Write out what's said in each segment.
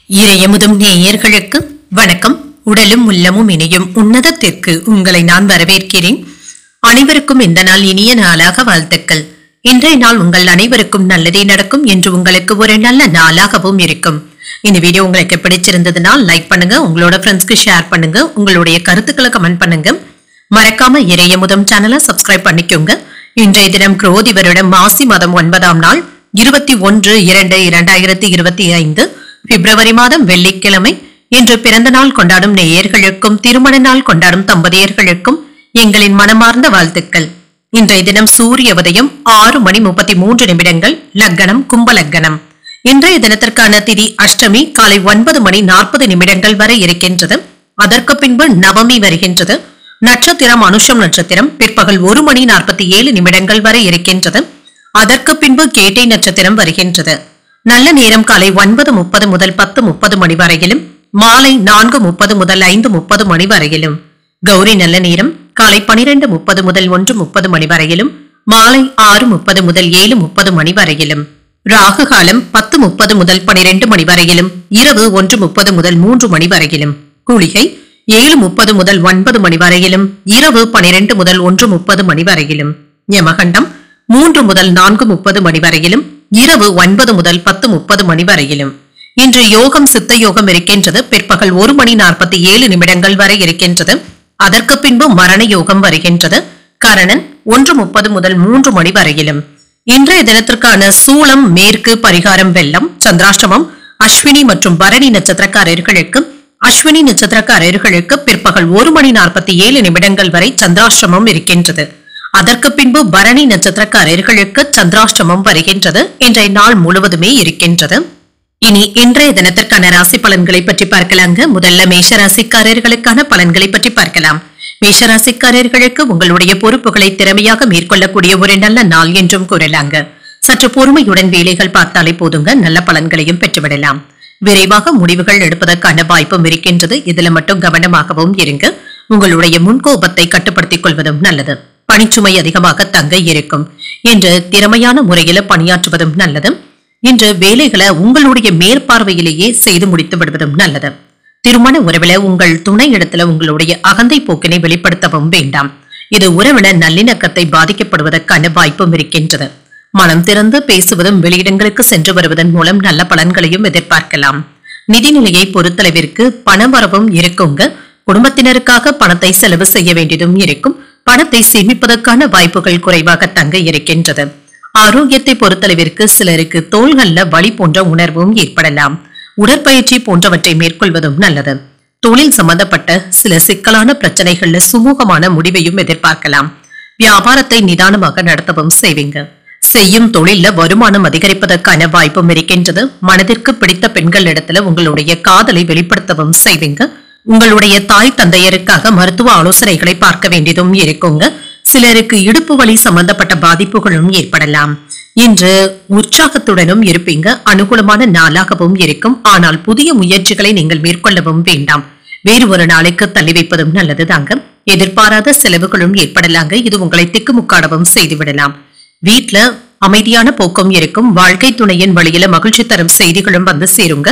இறையமுதும் நேயர்களுக்கு வணக்கம். உடலும் உள்ளமும் இணையும் உன்னதத்திற்கு உங்களை நான் வரவேற்கிறேன். அனைவருக்கும் இந்த நாள் இனிய நாளாக வாழ்த்துக்கள். இன்றைய நாள் உங்கள் அனைவருக்கும் நல்லதே நடக்கும் என்று உங்களுக்கு ஒரு நல்ல நாளாகவும் இருக்கும். இந்த வீடியோ உங்களுக்கு பிடிச்சிருந்ததுன்னா லைக் பண்ணுங்க, உங்களோட ஃப்ரெண்ட்ஸ்க்கு ஷேர் பண்ணுங்க, உங்களுடைய கருத்துக்களை கமெண்ட் பண்ணுங்க. மறக்காம இறையமுதும் சேனலை சப்ஸ்கிரைப் பண்ணிக்கோங்க. இன்றைய தினம் குரோதி வருடம் மாசி மாதம் 9ஆம் நாள் 21/2/2025 பிப்ரவரி மாதம் வெள்ளிக்கிழமை. இன்று பிறந்த நாள் கொண்டாடும் நேயர்களுக்கும் திருமண நாள் கொண்டாடும் தம்பதியர்களுக்கும் எங்களின் மனமார்ந்த வாழ்த்துக்கள். இன்றைய தினம் சூரிய உதயம் 6:33 லக்னம் கும்ப லக்னம். இன்றைய தினத்திற்கான திதி அஷ்டமி காலை 9:40 வரை இருக்கின்றது. அதற்கு பின்பு நவமி வருகின்றது. நட்சத்திரம் அனுஷம் நட்சத்திரம் பிற்பகல் 1:47 வரை இருக்கின்றது. அதற்கு பின்பு கேட்டை நட்சத்திரம் வருகின்றது. நல்ல நேரம் காலை 9:30 முதல் 10:30 மணி வரையிலும், மாலை 4:30 முதல் 5:30 மணி வரையிலும். கௌரி நல்ல நேரம் காலை 12:30 முதல் 1:30 மணி வரையிலும், மாலை 6:30 முதல் 7:30 மணி வரையிலும். ராகு காலம் 10:30 முதல் 12 மணி வரையிலும், இரவு 1:30 முதல் 3 மணி வரையிலும். குளிகை 7:30 முதல் 9 மணி வரையிலும், இரவு 12 முதல் 1:30 மணி வரையிலும். யமகண்டம் 3 முதல் 4:30 மணி வரையிலும், இரவு 9 முதல் 10:30 மணி வரையிலும். இன்று யோகம் சித்த யோகம் இருக்கின்றது. பிற்பகல் 1:47 வரை இருக்கின்றது. அதற்கு பின்பு மரண யோகம் வருகின்றது. கரணன் 1:30 முதல் 3 மணி வரையிலும். இன்றைய தினத்திற்கான சூளம் மேற்கு, பரிகாரம் வெள்ளம். சந்திராஷ்டமம் அஸ்வினி மற்றும் பரணி நட்சத்திரக்காரர்களுக்கு அஸ்வினி நட்சத்திரக்காரர்களுக்கு பிற்பகல் 1:47 வரை சந்திராஷ்டமம் இருக்கின்றது. அதற்கு பின்பு பரணி நட்சத்திரக்காரர்களுக்கு சந்திராஷ்டமம் வருகின்றது. இன்றைய நாள் முழுவதுமே இருக்கின்றது. இனி இன்றைய தினத்திற்கான ராசி பலன்களை பற்றி பார்க்கலாங்க. முதல்ல மேஷராசிக்காரர்களுக்கான பலன்களை பற்றி பார்க்கலாம். மேஷராசிக்காரர்களுக்கு உங்களுடைய பொறுப்புகளை திறமையாக மேற்கொள்ளக்கூடிய ஒரு நல்ல நாள் என்றும் கூறலாங்க. சற்று பொறுமையுடன் வேலைகள் பார்த்தாலே போதுங்க, நல்ல பலன்களையும் பெற்றுவிடலாம். விரைவாக முடிவுகள் எடுப்பதற்கான வாய்ப்பும் இருக்கின்றது. இதுல மட்டும் கவனமாகவும் இருங்க. உங்களுடைய முன்கோபத்தை கட்டுப்படுத்திக் கொள்வதும் நல்லது. பணிச்சுமை அதிகமாக தங்க இருக்கும். இன்று திறமையான முறையில பணியாற்றுவதும் நல்லது. இன்று வேலைகளை உங்களுடைய மேற்பார்வையிலேயே செய்து முடித்து விடுவதும் நல்லது. திருமண உறவுல உங்கள் துணை இடத்துல உங்களுடைய அகந்தை போக்கினை வெளிப்படுத்தவும் வேண்டாம். இது உறவுல நல்லிணக்கத்தை பாதிக்கப்படுவதற்கான வாய்ப்பும் இருக்கின்றது. மனம் திறந்து பேசுவதும் வெளியிடங்களுக்கு சென்று வருவதன் மூலம் நல்ல பலன்களையும் எதிர்பார்க்கலாம். நிதிநிலையை பொறுத்தளவிற்கு பணவரவும் இருக்குங்க. குடும்பத்தினருக்காக பணத்தை செலவு செய்ய வேண்டியதும் இருக்கும். பணத்தை சேமிப்பதற்கான வாய்ப்புகள் குறைவாக தங்க இருக்கின்றது. ஆரோக்கியத்தை பொறுத்தளவிற்கு சிலருக்கு தோள்கள்ல வலி போன்ற உணர்வும் ஏற்படலாம். உடற்பயிற்சி போன்றவற்றை மேற்கொள்வதும் நல்லது. தொழில் சம்பந்தப்பட்ட சில சிக்கலான பிரச்சனைகள்ல சுமூகமான முடிவையும் எதிர்பார்க்கலாம். வியாபாரத்தை நிதானமாக நடத்தவும் செய்வீங்க. செய்யும் தொழில வருமானம் அதிகரிப்பதற்கான வாய்ப்பும் இருக்கின்றது. மனதிற்கு பிடித்த பெண்கள் இடத்துல உங்களுடைய காதலை வெளிப்படுத்தவும் செய்வீங்க. உங்களுடைய தாய் தந்தையருக்காக மருத்துவ ஆலோசனைகளை பார்க்க வேண்டியதும் இருக்குங்க. சிலருக்கு இடுப்பு வலி சம்பந்தப்பட்ட பாதிப்புகளும் ஏற்படலாம். இன்று உற்சாகத்துடனும் இருப்பீங்க. அனுகூலமான நாளாகவும் இருக்கும். ஆனால் புதிய முயற்சிகளை நீங்கள் மேற்கொள்ளவும் வேண்டாம். வேறு ஒரு நாளைக்கு தள்ளி வைப்பதும் நல்லதுதாங்க. எதிர்பாராத செலவுகளும் ஏற்படலாங்க. இது உங்களை திக்குமுக்காடவும் செய்துவிடலாம். வீட்டுல அமைதியான போக்கும் இருக்கும். வாழ்க்கை துணையின் வழியில மகிழ்ச்சி தரும் செய்திகளும் வந்து சேருங்க.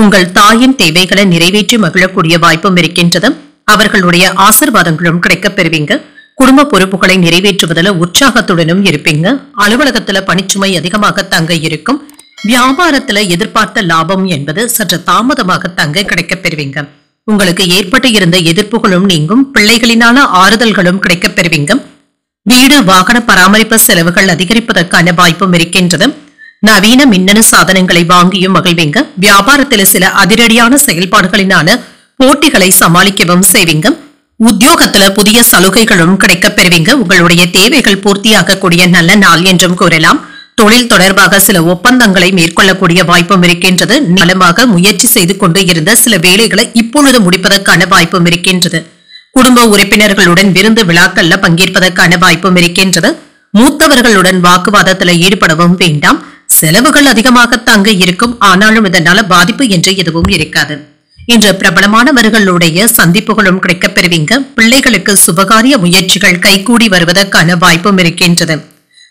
உங்கள் தாயின் தேவைகளை நிறைவேற்றி மகிழக்கூடிய வாய்ப்பும் இருக்கின்றது. அவர்களுடைய ஆசிர்வாதங்களும் கிடைக்கப் பெறுவீங்க. குடும்ப பொறுப்புகளை நிறைவேற்றுவதில் உற்சாகத்துடனும் இருப்பீங்க. அலுவலகத்துல பணிச்சுமை அதிகமாக தங்க இருக்கும். வியாபாரத்துல எதிர்பார்த்த லாபம் என்பது சற்று தாமதமாக தங்க கிடைக்கப் பெறுவீங்க. உங்களுக்கு ஏற்பட்டு இருந்த எதிர்ப்புகளும் நீங்கும். பிள்ளைகளினால ஆறுதல்களும் கிடைக்கப் பெறுவீங்க. வீடு வாகன பராமரிப்பு செலவுகள் அதிகரிப்பதற்கான வாய்ப்பும் இருக்கின்றது. நவீன மின்னணு சாதனங்களை வாங்கியும் மகிழ்வீங்க. வியாபாரத்தில் சில அதிரடியான செயல்பாடுகளினால போட்டிகளை சமாளிக்கவும் செய்வீங்க. உத்தியோகத்துல புதிய சலுகைகளும் கிடைக்கப் பெறுவீங்க. உங்களுடைய தேவைகள் பூர்த்தியாகக்கூடிய நல்ல நாள் என்றும் கூறலாம். தொழில் தொடர்பாக சில ஒப்பந்தங்களை மேற்கொள்ளக்கூடிய வாய்ப்பும் இருக்கின்றது. நலமாக முயற்சி செய்து கொண்டு இருந்த சில வேலைகளை இப்பொழுது முடிப்பதற்கான வாய்ப்பும் இருக்கின்றது. குடும்ப உறுப்பினர்களுடன் விருந்து விழாக்கள்ல பங்கேற்பதற்கான வாய்ப்பும் இருக்கின்றது. மூத்தவர்களுடன் வாக்குவாதத்துல ஈடுபடவும் வேண்டாம். செலவுகள் அதிகமாக தங்க இருக்கும். ஆனாலும் இதனால பாதிப்பு என்று எதுவும் இருக்காது. இன்று பிரபலமானவர்களுடைய சந்திப்புகளும் கிடைக்கப் பெறுவீங்க. பிள்ளைகளுக்கு சுபகாரிய முயற்சிகள் கைகூடி வருவதற்கான வாய்ப்பும் இருக்கின்றது.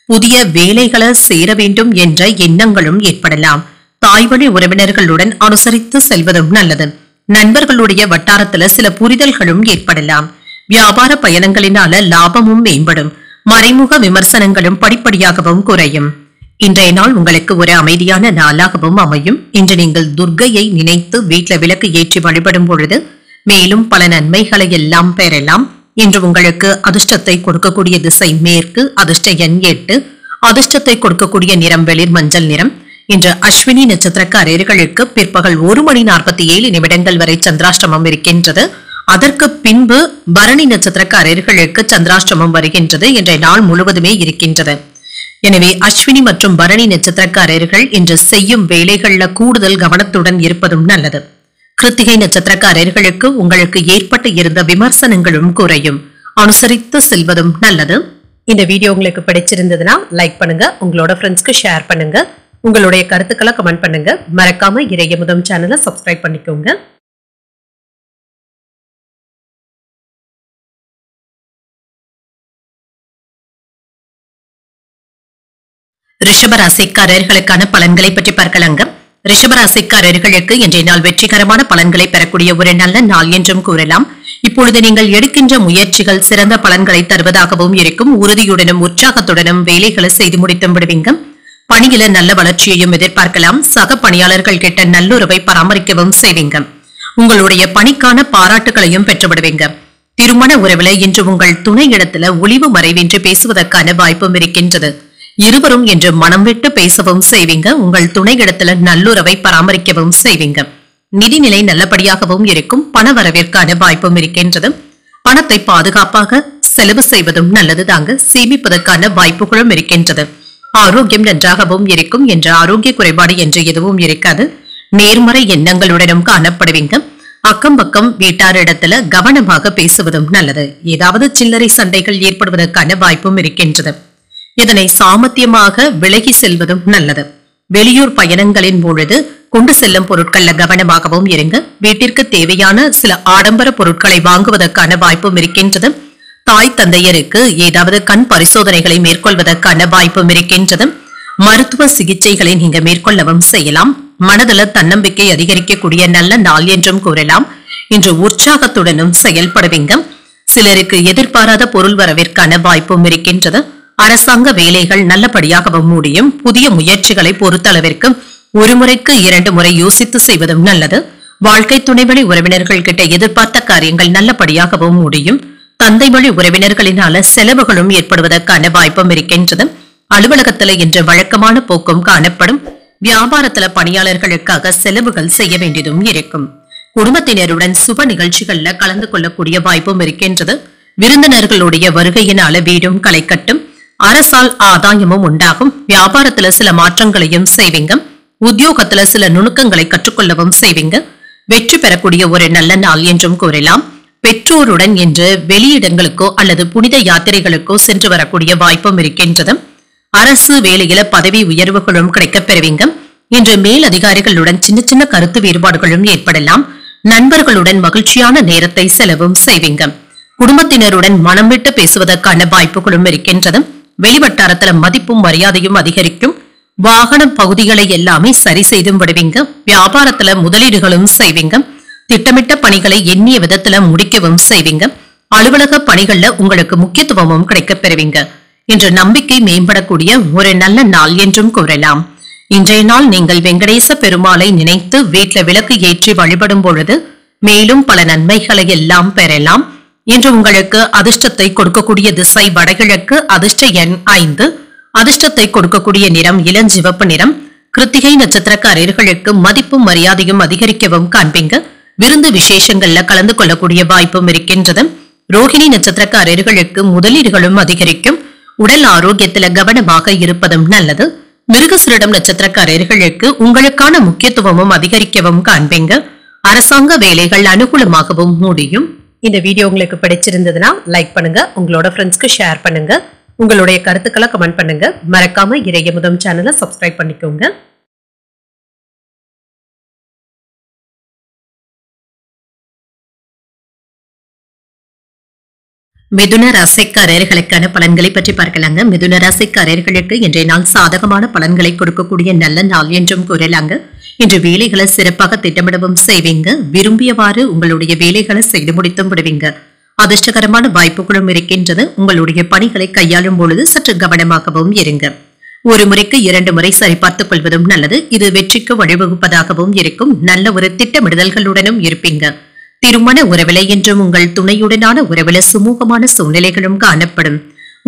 புதிய வேலைகளை சேர வேண்டும் என்ற எண்ணங்களும் ஏற்படலாம். தாய்வழி உறவினர்களுடன் அனுசரித்து செல்வதும் நல்லது. நண்பர்களுடைய வட்டாரத்துல சில புரிதல்களும் ஏற்படலாம். வியாபார பயணங்களினால லாபமும் மேம்படும். மறைமுக விமர்சனங்களும் படிப்படியாகவும் குறையும். இன்றைய நாள் உங்களுக்கு ஒரு அமைதியான நாளாகவும் அமையும். இன்று நீங்கள் துர்க்கையை நினைத்து வீட்டில் விளக்கு ஏற்றி வழிபடும் பொழுது மேலும் பல நன்மைகளை எல்லாம் பெறலாம். இன்று உங்களுக்கு அதிர்ஷ்டத்தை கொடுக்கக்கூடிய திசை மேற்கு, அதிர்ஷ்ட எண் 8, அதிர்ஷ்டத்தை கொடுக்கக்கூடிய நிறம் வெளிர் மஞ்சள் நிறம். இன்று அஸ்வினி நட்சத்திரக்காரர்களுக்கு பிற்பகல் 1:47 வரை சந்திராஷ்டமம் இருக்கின்றது. அதற்கு பின்பு பரணி நட்சத்திரக்காரர்களுக்கு சந்திராஷ்டமம் வருகின்றது. இன்றைய நாள் முழுவதுமே இருக்கின்றது. எனவே அஸ்வினி மற்றும் பரணி நட்சத்திரக்காரர்கள் இன்று செய்யும் வேலைகள்ல கூடுதல் கவனத்துடன் இருப்பதும் நல்லது. கிருத்திகை நட்சத்திரக்காரர்களுக்கு உங்களுக்கு ஏற்பட்டு இருந்த விமர்சனங்களும் குறையும். அனுசரித்து செல்வதும் நல்லது. இந்த வீடியோ உங்களுக்கு பிடிச்சிருந்ததுன்னா லைக் பண்ணுங்க, உங்களோட ஃப்ரெண்ட்ஸ்க்கு ஷேர் பண்ணுங்க, உங்களுடைய கருத்துக்களை கமெண்ட் பண்ணுங்க. மறக்காம இறையமுதம் சேனலை சப்ஸ்கிரைப் பண்ணிக்கோங்க. ரிஷபராசிக்காரர்களுக்கான பலன்களை பற்றி பார்க்கலாங்க. ரிஷபராசிக்காரர்களுக்கு இன்றைய நாள் வெற்றிகரமான பலன்களை பெறக்கூடிய ஒரு நல்ல நாள் என்றும் கூறலாம். இப்பொழுது நீங்கள் எடுக்கின்ற முயற்சிகள் சிறந்த பலன்களை தருவதாகவும் இருக்கும். உறுதியுடனும் உற்சாகத்துடனும் வேலைகளை செய்து முடித்தும் விடுவீங்க. பணியில நல்ல வளர்ச்சியையும் எதிர்பார்க்கலாம். சக பணியாளர்கள் கிட்ட நல்லுறவை பராமரிக்கவும் செய்வீங்க. உங்களுடைய பணிக்கான பாராட்டுகளையும் பெற்றுவிடுவீங்க. திருமண உறவுல இன்று உங்கள் துணை இடத்துல ஒளிவு மறைவின்றி பேசுவதற்கான வாய்ப்பும் இருக்கின்றது. இருவரும் என்று மனம் விட்டு பேசவும் செய்வீங்க. உங்கள் துணை இடத்துல நல்லுறவை பராமரிக்கவும் செய்வீங்க. நிதிநிலை நல்லபடியாகவும் இருக்கும். பண வரவிற்கான வாய்ப்பும் இருக்கின்றது. பணத்தை பாதுகாப்பாக செலவு செய்வதும் நல்லது தாங்க. சேமிப்பதற்கான வாய்ப்புகளும் இருக்கின்றது. ஆரோக்கியம் நன்றாகவும் இருக்கும். என்ற ஆரோக்கிய குறைபாடு என்று எதுவும் இருக்காது. நேர்மறை எண்ணங்களுடனும் காணப்படுவீங்க. அக்கம் பக்கம் வீட்டாரிடத்துல கவனமாக பேசுவதும் நல்லது. ஏதாவது சில்லறை சண்டைகள் ஏற்படுவதற்கான வாய்ப்பும் இருக்கின்றது. இதனை சாமர்த்தியமாக விலகி செல்வதும் நல்லது. வெளியூர் பயணங்களின் பொழுது கொண்டு செல்லும் பொருட்கள்ல கவனமாகவும் இருங்க. வீட்டிற்கு தேவையான சில ஆடம்பர பொருட்களை வாங்குவதற்கான வாய்ப்பும் இருக்கின்றது. தாய் தந்தையருக்கு ஏதாவது கண் பரிசோதனைகளை மேற்கொள்வதற்கான வாய்ப்பும் இருக்கின்றது. மருத்துவ சிகிச்சைகளை நீங்க மேற்கொள்ளவும் செய்யலாம். மனதில் தன்னம்பிக்கை அதிகரிக்கக்கூடிய நல்ல நாள் என்றும் கூறலாம். இன்று உற்சாகத்துடனும் செயல்படுவீங்க. சிலருக்கு எதிர்பாராத பொருள் வரவிற்கான வாய்ப்பும் இருக்கின்றது. அரசாங்க வேலைகள் நல்லபடியாகவும் முடியும். புதிய முயற்சிகளை பொறுத்தளவிற்கு ஒரு முறைக்கு 2 முறை யோசித்து செய்வதும் நல்லது. வாழ்க்கை துணைவழி உறவினர்கள் கிட்ட எதிர்பார்த்த காரியங்கள் நல்லபடியாகவும் முடியும். தந்தை வழி உறவினர்களினால செலவுகளும் ஏற்படுவதற்கான வாய்ப்பும் இருக்கின்றது. அலுவலகத்துல இன்று வழக்கமான போக்கும் காணப்படும். வியாபாரத்துல பணியாளர்களுக்காக செலவுகள் செய்ய வேண்டியதும் இருக்கும். குடும்பத்தினருடன் சுப நிகழ்ச்சிகள்ல கலந்து கொள்ளக்கூடிய வாய்ப்பும் இருக்கின்றது. விருந்தினர்களுடைய வருகையினால வீடும் களை கட்டும். அரசால் ஆதாயமும் உண்டாகும். வியாபாரத்துல சில மாற்றங்களையும் செய்வீங்க. உத்தியோகத்துல சில நுணுக்கங்களை கற்றுக்கொள்ளவும் செய்வீங்க. வெற்றி பெறக்கூடிய ஒரு நல்ல நாள் என்றும் கூறலாம். பெற்றோருடன் என்று வெளியிடங்களுக்கோ அல்லது புனித யாத்திரைகளுக்கோ சென்று வரக்கூடிய வாய்ப்பும் இருக்கின்றது. அரசு வேலையில பதவி உயர்வுகளும் கிடைக்கப் பெறுவீங்க. இன்று மேல் அதிகாரிகளுடன் சின்ன சின்ன கருத்து வேறுபாடுகளும் ஏற்படலாம். நண்பர்களுடன் மகிழ்ச்சியான நேரத்தை செலவும் செய்வீங்க. குடும்பத்தினருடன் மனம் விட்டு பேசுவதற்கான வாய்ப்புகளும் இருக்கின்றது. வெளிவட்டாரத்துல மதிப்பும் மரியாதையும் அதிகரிக்கும். வாகன பகுதிகளை எல்லாமே சரி செய்தும் விடுவீங்க. வியாபாரத்துல முதலீடுகளும் செய்வீங்க. திட்டமிட்ட பணிகளை எண்ணிய விதத்துல முடிக்கவும் செய்வீங்க. அலுவலக பணிகள்ல உங்களுக்கு முக்கியத்துவமும் கிடைக்கப் பெறுவீங்க. இன்று நம்பிக்கை மேம்படக்கூடிய ஒரு நல்ல நாள் என்றும் கூறலாம். இன்றைய நாள் நீங்கள் வெங்கடேச பெருமாளை நினைத்து வீட்டுல விளக்கு ஏற்றி வழிபடும் பொழுது மேலும் பல நன்மைகளை எல்லாம் பெறலாம். இன்று உங்களுக்கு அதிர்ஷ்டத்தை கொடுக்கக்கூடிய திசை வடகிழக்கு, அதிர்ஷ்ட எண் 5, அதிர்ஷ்டத்தை கொடுக்கக்கூடிய நிறம் இளஞ்சிவப்பு நிறம். கிருத்திகை நட்சத்திரக்காரர்களுக்கு மதிப்பும் மரியாதையும் அதிகரிக்கவும் காண்பீங்க. விருந்து விசேஷங்கள்ல கலந்து கொள்ளக்கூடிய வாய்ப்பும் இருக்கின்றது. ரோஹிணி நட்சத்திரக்காரர்களுக்கு முதலீடுகளும் அதிகரிக்கும். உடல் ஆரோக்கியத்துல கவனமாக இருப்பதும் நல்லது. மிருகசிரிடம் நட்சத்திரக்காரர்களுக்கு உங்களுக்கான முக்கியத்துவமும் அதிகரிக்கவும் காண்பீங்க. அரசாங்க வேலைகள் அனுகூலமாகவும் முடியும். இந்த வீடியோ உங்களுக்கு பிடிச்சிருந்ததுன்னா லைக் பண்ணுங்க, உங்களோட ஃப்ரெண்ட்ஸ்க்கு ஷேர் பண்ணுங்க, உங்களுடைய கருத்துக்களை கமெண்ட் பண்ணுங்க. மறக்காம இறையமுதம் சேனலை சப்ஸ்கிரைப் பண்ணிக்கோங்க. மிதுன ராசிக்காரர்களுக்கான பலன்களை பற்றி பார்க்கலாங்க. மிதுன ராசிக்காரர்களுக்கு இன்றைய நாள் சாதகமான பலன்களை கொடுக்கக்கூடிய நல்ல நாள் என்றும் கூறலாங்க. இன்று வேலைகளை சிறப்பாக திட்டமிடவும் செய்வீங்க. விரும்பியவாறு உங்களுடைய வேலைகளை செய்து முடித்தும் விடுவீங்க. அதிர்ஷ்டகரமான வாய்ப்புகளும் இருக்கின்றது. உங்களுடைய பணிகளை கையாளும் பொழுது சற்று கவனமாகவும் இருங்க. ஒரு முறைக்கு 2 முறை சரிபார்த்துக் கொள்வதும் நல்லது. இது வெற்றிக்கு வழிவகுப்பதாகவும் இருக்கும். நல்ல ஒரு திட்டமிடுதல்களுடனும் இருப்பீங்க. திருமண உறவில என்றும் உங்கள் துணையுடனான உறவில சுமூகமான சூழ்நிலைகளும் காணப்படும்.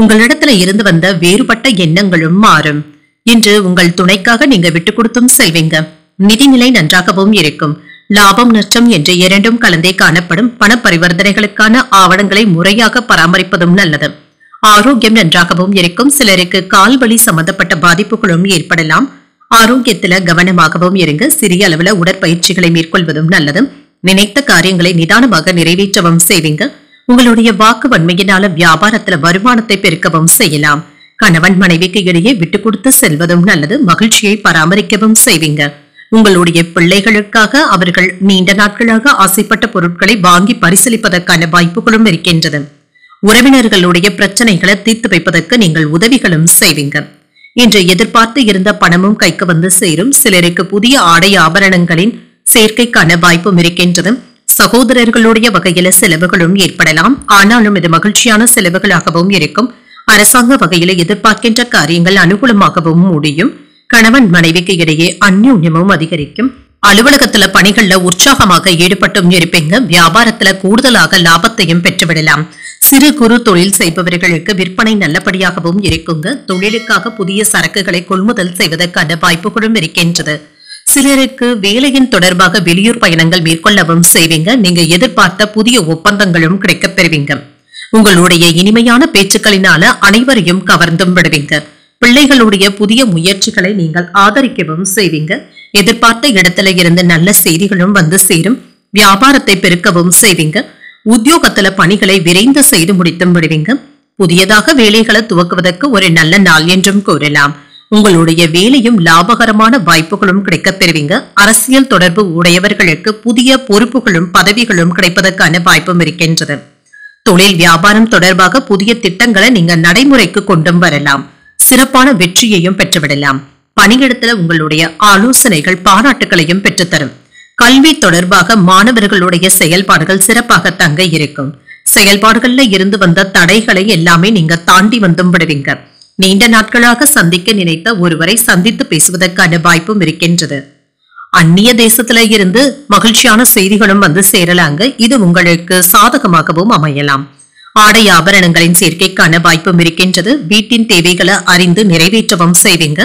உங்களிடத்துல இருந்து வந்த வேறுபட்ட எண்ணங்களும் மாறும். இன்று உங்கள் துணைக்காக நீங்க விட்டுக் கொடுத்தும் செல்வீங்க. நிதிநிலை நன்றாகவும் இருக்கும். லாபம் நஷ்டம் என்று இரண்டும் கலந்தே காணப்படும். பண பரிவர்த்தனைகளுக்கான ஆவணங்களை முறையாக பராமரிப்பதும் நல்லது. ஆரோக்கியம் நன்றாகவும் இருக்கும். சிலருக்கு கால்வலி சம்பந்தப்பட்ட பாதிப்புகளும் ஏற்படலாம். ஆரோக்கியத்துல கவனமாகவும் இருங்க. சிறிய அளவுல உடற்பயிற்சிகளை மேற்கொள்வதும் நல்லது. நினைத்த காரியங்களை நிதானமாக நிறைவேற்றவும் செய்வீங்க. உங்களுடைய வாக்கு வன்மையினால வியாபாரத்துல வருமானத்தை பெருக்கவும் செய்யலாம். கணவன் மனைவிக்கு இடையே விட்டு கொடுத்து செல்வதும் நல்லது. மகிழ்ச்சியை பராமரிக்கவும் செய்வீங்க. உங்களுடைய பிள்ளைகளுக்காக அவர்கள் நீண்ட நாட்களாக ஆசைப்பட்ட பொருட்களை வாங்கி பரிசீலிப்பதற்கான வாய்ப்புகளும் இருக்கின்றது. உறவினர்களுடைய பிரச்சனைகளை தீர்த்து வைப்பதற்கு நீங்கள் உதவிகளும் செய்வீங்க. இன்று எதிர்பார்த்து இருந்த பணமும் கைக்கு வந்து சேரும். சிலருக்கு புதிய ஆடை ஆபரணங்களின் சேர்க்கைக்கான வாய்ப்பும் இருக்கின்றது. சகோதரர்களுடைய வகையில செலவுகளும் ஏற்படலாம். ஆனாலும் இது மகிழ்ச்சியான செலவுகளாகவும் இருக்கும். அரசாங்க வகையில எதிர்பார்க்கின்ற காரியங்கள் அனுகூலமாகவும் முடியும். கணவன் மனைவிக்கு இடையே அந்யோன்யமும் அதிகரிக்கும். அலுவலகத்துல பணிகள்ல உற்சாகமாக ஈடுபட்டும் இருப்பீங்க. வியாபாரத்துல கூடுதலாக லாபத்தையும் பெற்றுவிடலாம். சிறு குறு தொழில் செய்பவர்களுக்கு விற்பனை நல்லபடியாகவும் இருக்குங்க. தொழிலுக்காக புதிய சரக்குகளை கொள்முதல் செய்வதற்கான வாய்ப்புகளும் இருக்கின்றது. சிலருக்கு வேலையின் தொடர்பாக வெளியூர் பயணங்கள் மேற்கொள்ளவும் செய்வீங்க. நீங்க எதிர்பார்த்த புதிய ஒப்பந்தங்களும் கிடைக்கப் பெறுவீங்க. உங்களுடைய இனிமையான பேச்சுக்களினால அனைவரையும் கவர்ந்தும் விடுவீங்க. பிள்ளைகளுடைய புதிய முயற்சிகளை நீங்கள் ஆதரிக்கவும் செய்வீங்க. எதிர்பார்த்த இடத்துல இருந்து நல்ல செய்திகளும் வந்து சேரும். வியாபாரத்தை பெருக்கவும் செய்வீங்க. உத்தியோகத்துல பணிகளை விரைந்து செய்து முடித்தும் விடுவீங்க. புதியதாக வேலைகளை துவக்குவதற்கு ஒரு நல்ல நாள் என்றும் கூறலாம். உங்களுடைய வேலையும் லாபகரமான வாய்ப்புகளும் கிடைக்கப் பெறுவீங்க. அரசியல் தொடர்பு உடையவர்களுக்கு புதிய பொறுப்புகளும் பதவிகளும் கிடைப்பதற்கான வாய்ப்பும் இருக்கின்றது. தொழில் வியாபாரம் தொடர்பாக புதிய திட்டங்களை நீங்க நடைமுறைக்கு கொண்டும் வரலாம். சிறப்பான வெற்றியையும் பெற்றுவிடலாம். பணியிடத்துல உங்களுடைய ஆலோசனைகள் பாராட்டுகளையும் பெற்றுத்தரும். கல்வி தொடர்பாக மாணவர்களுடைய செயல்பாடுகள் சிறப்பாக தங்க இருக்கும். செயல்பாடுகள்ல இருந்து வந்த தடைகளை எல்லாமே நீங்க தாண்டி வந்தும் விடுவீங்க. நீண்ட நாட்களாக சந்திக்க நினைத்த ஒருவரை சந்தித்து பேசுவதற்கான வாய்ப்பும் இருக்கின்றது. அந்நிய தேசத்துல இருந்து மகிழ்ச்சியான செய்திகளும் வந்து சேரலாங்க. இது உங்களுக்கு சாதகமாகவும் அமையலாம். ஆடை ஆபரணங்களின் சேர்க்கைக்கான வாய்ப்பும் இருக்கின்றது. வீட்டின் தேவைகளை அறிந்து நிறைவேற்றவும் செய்வீங்க.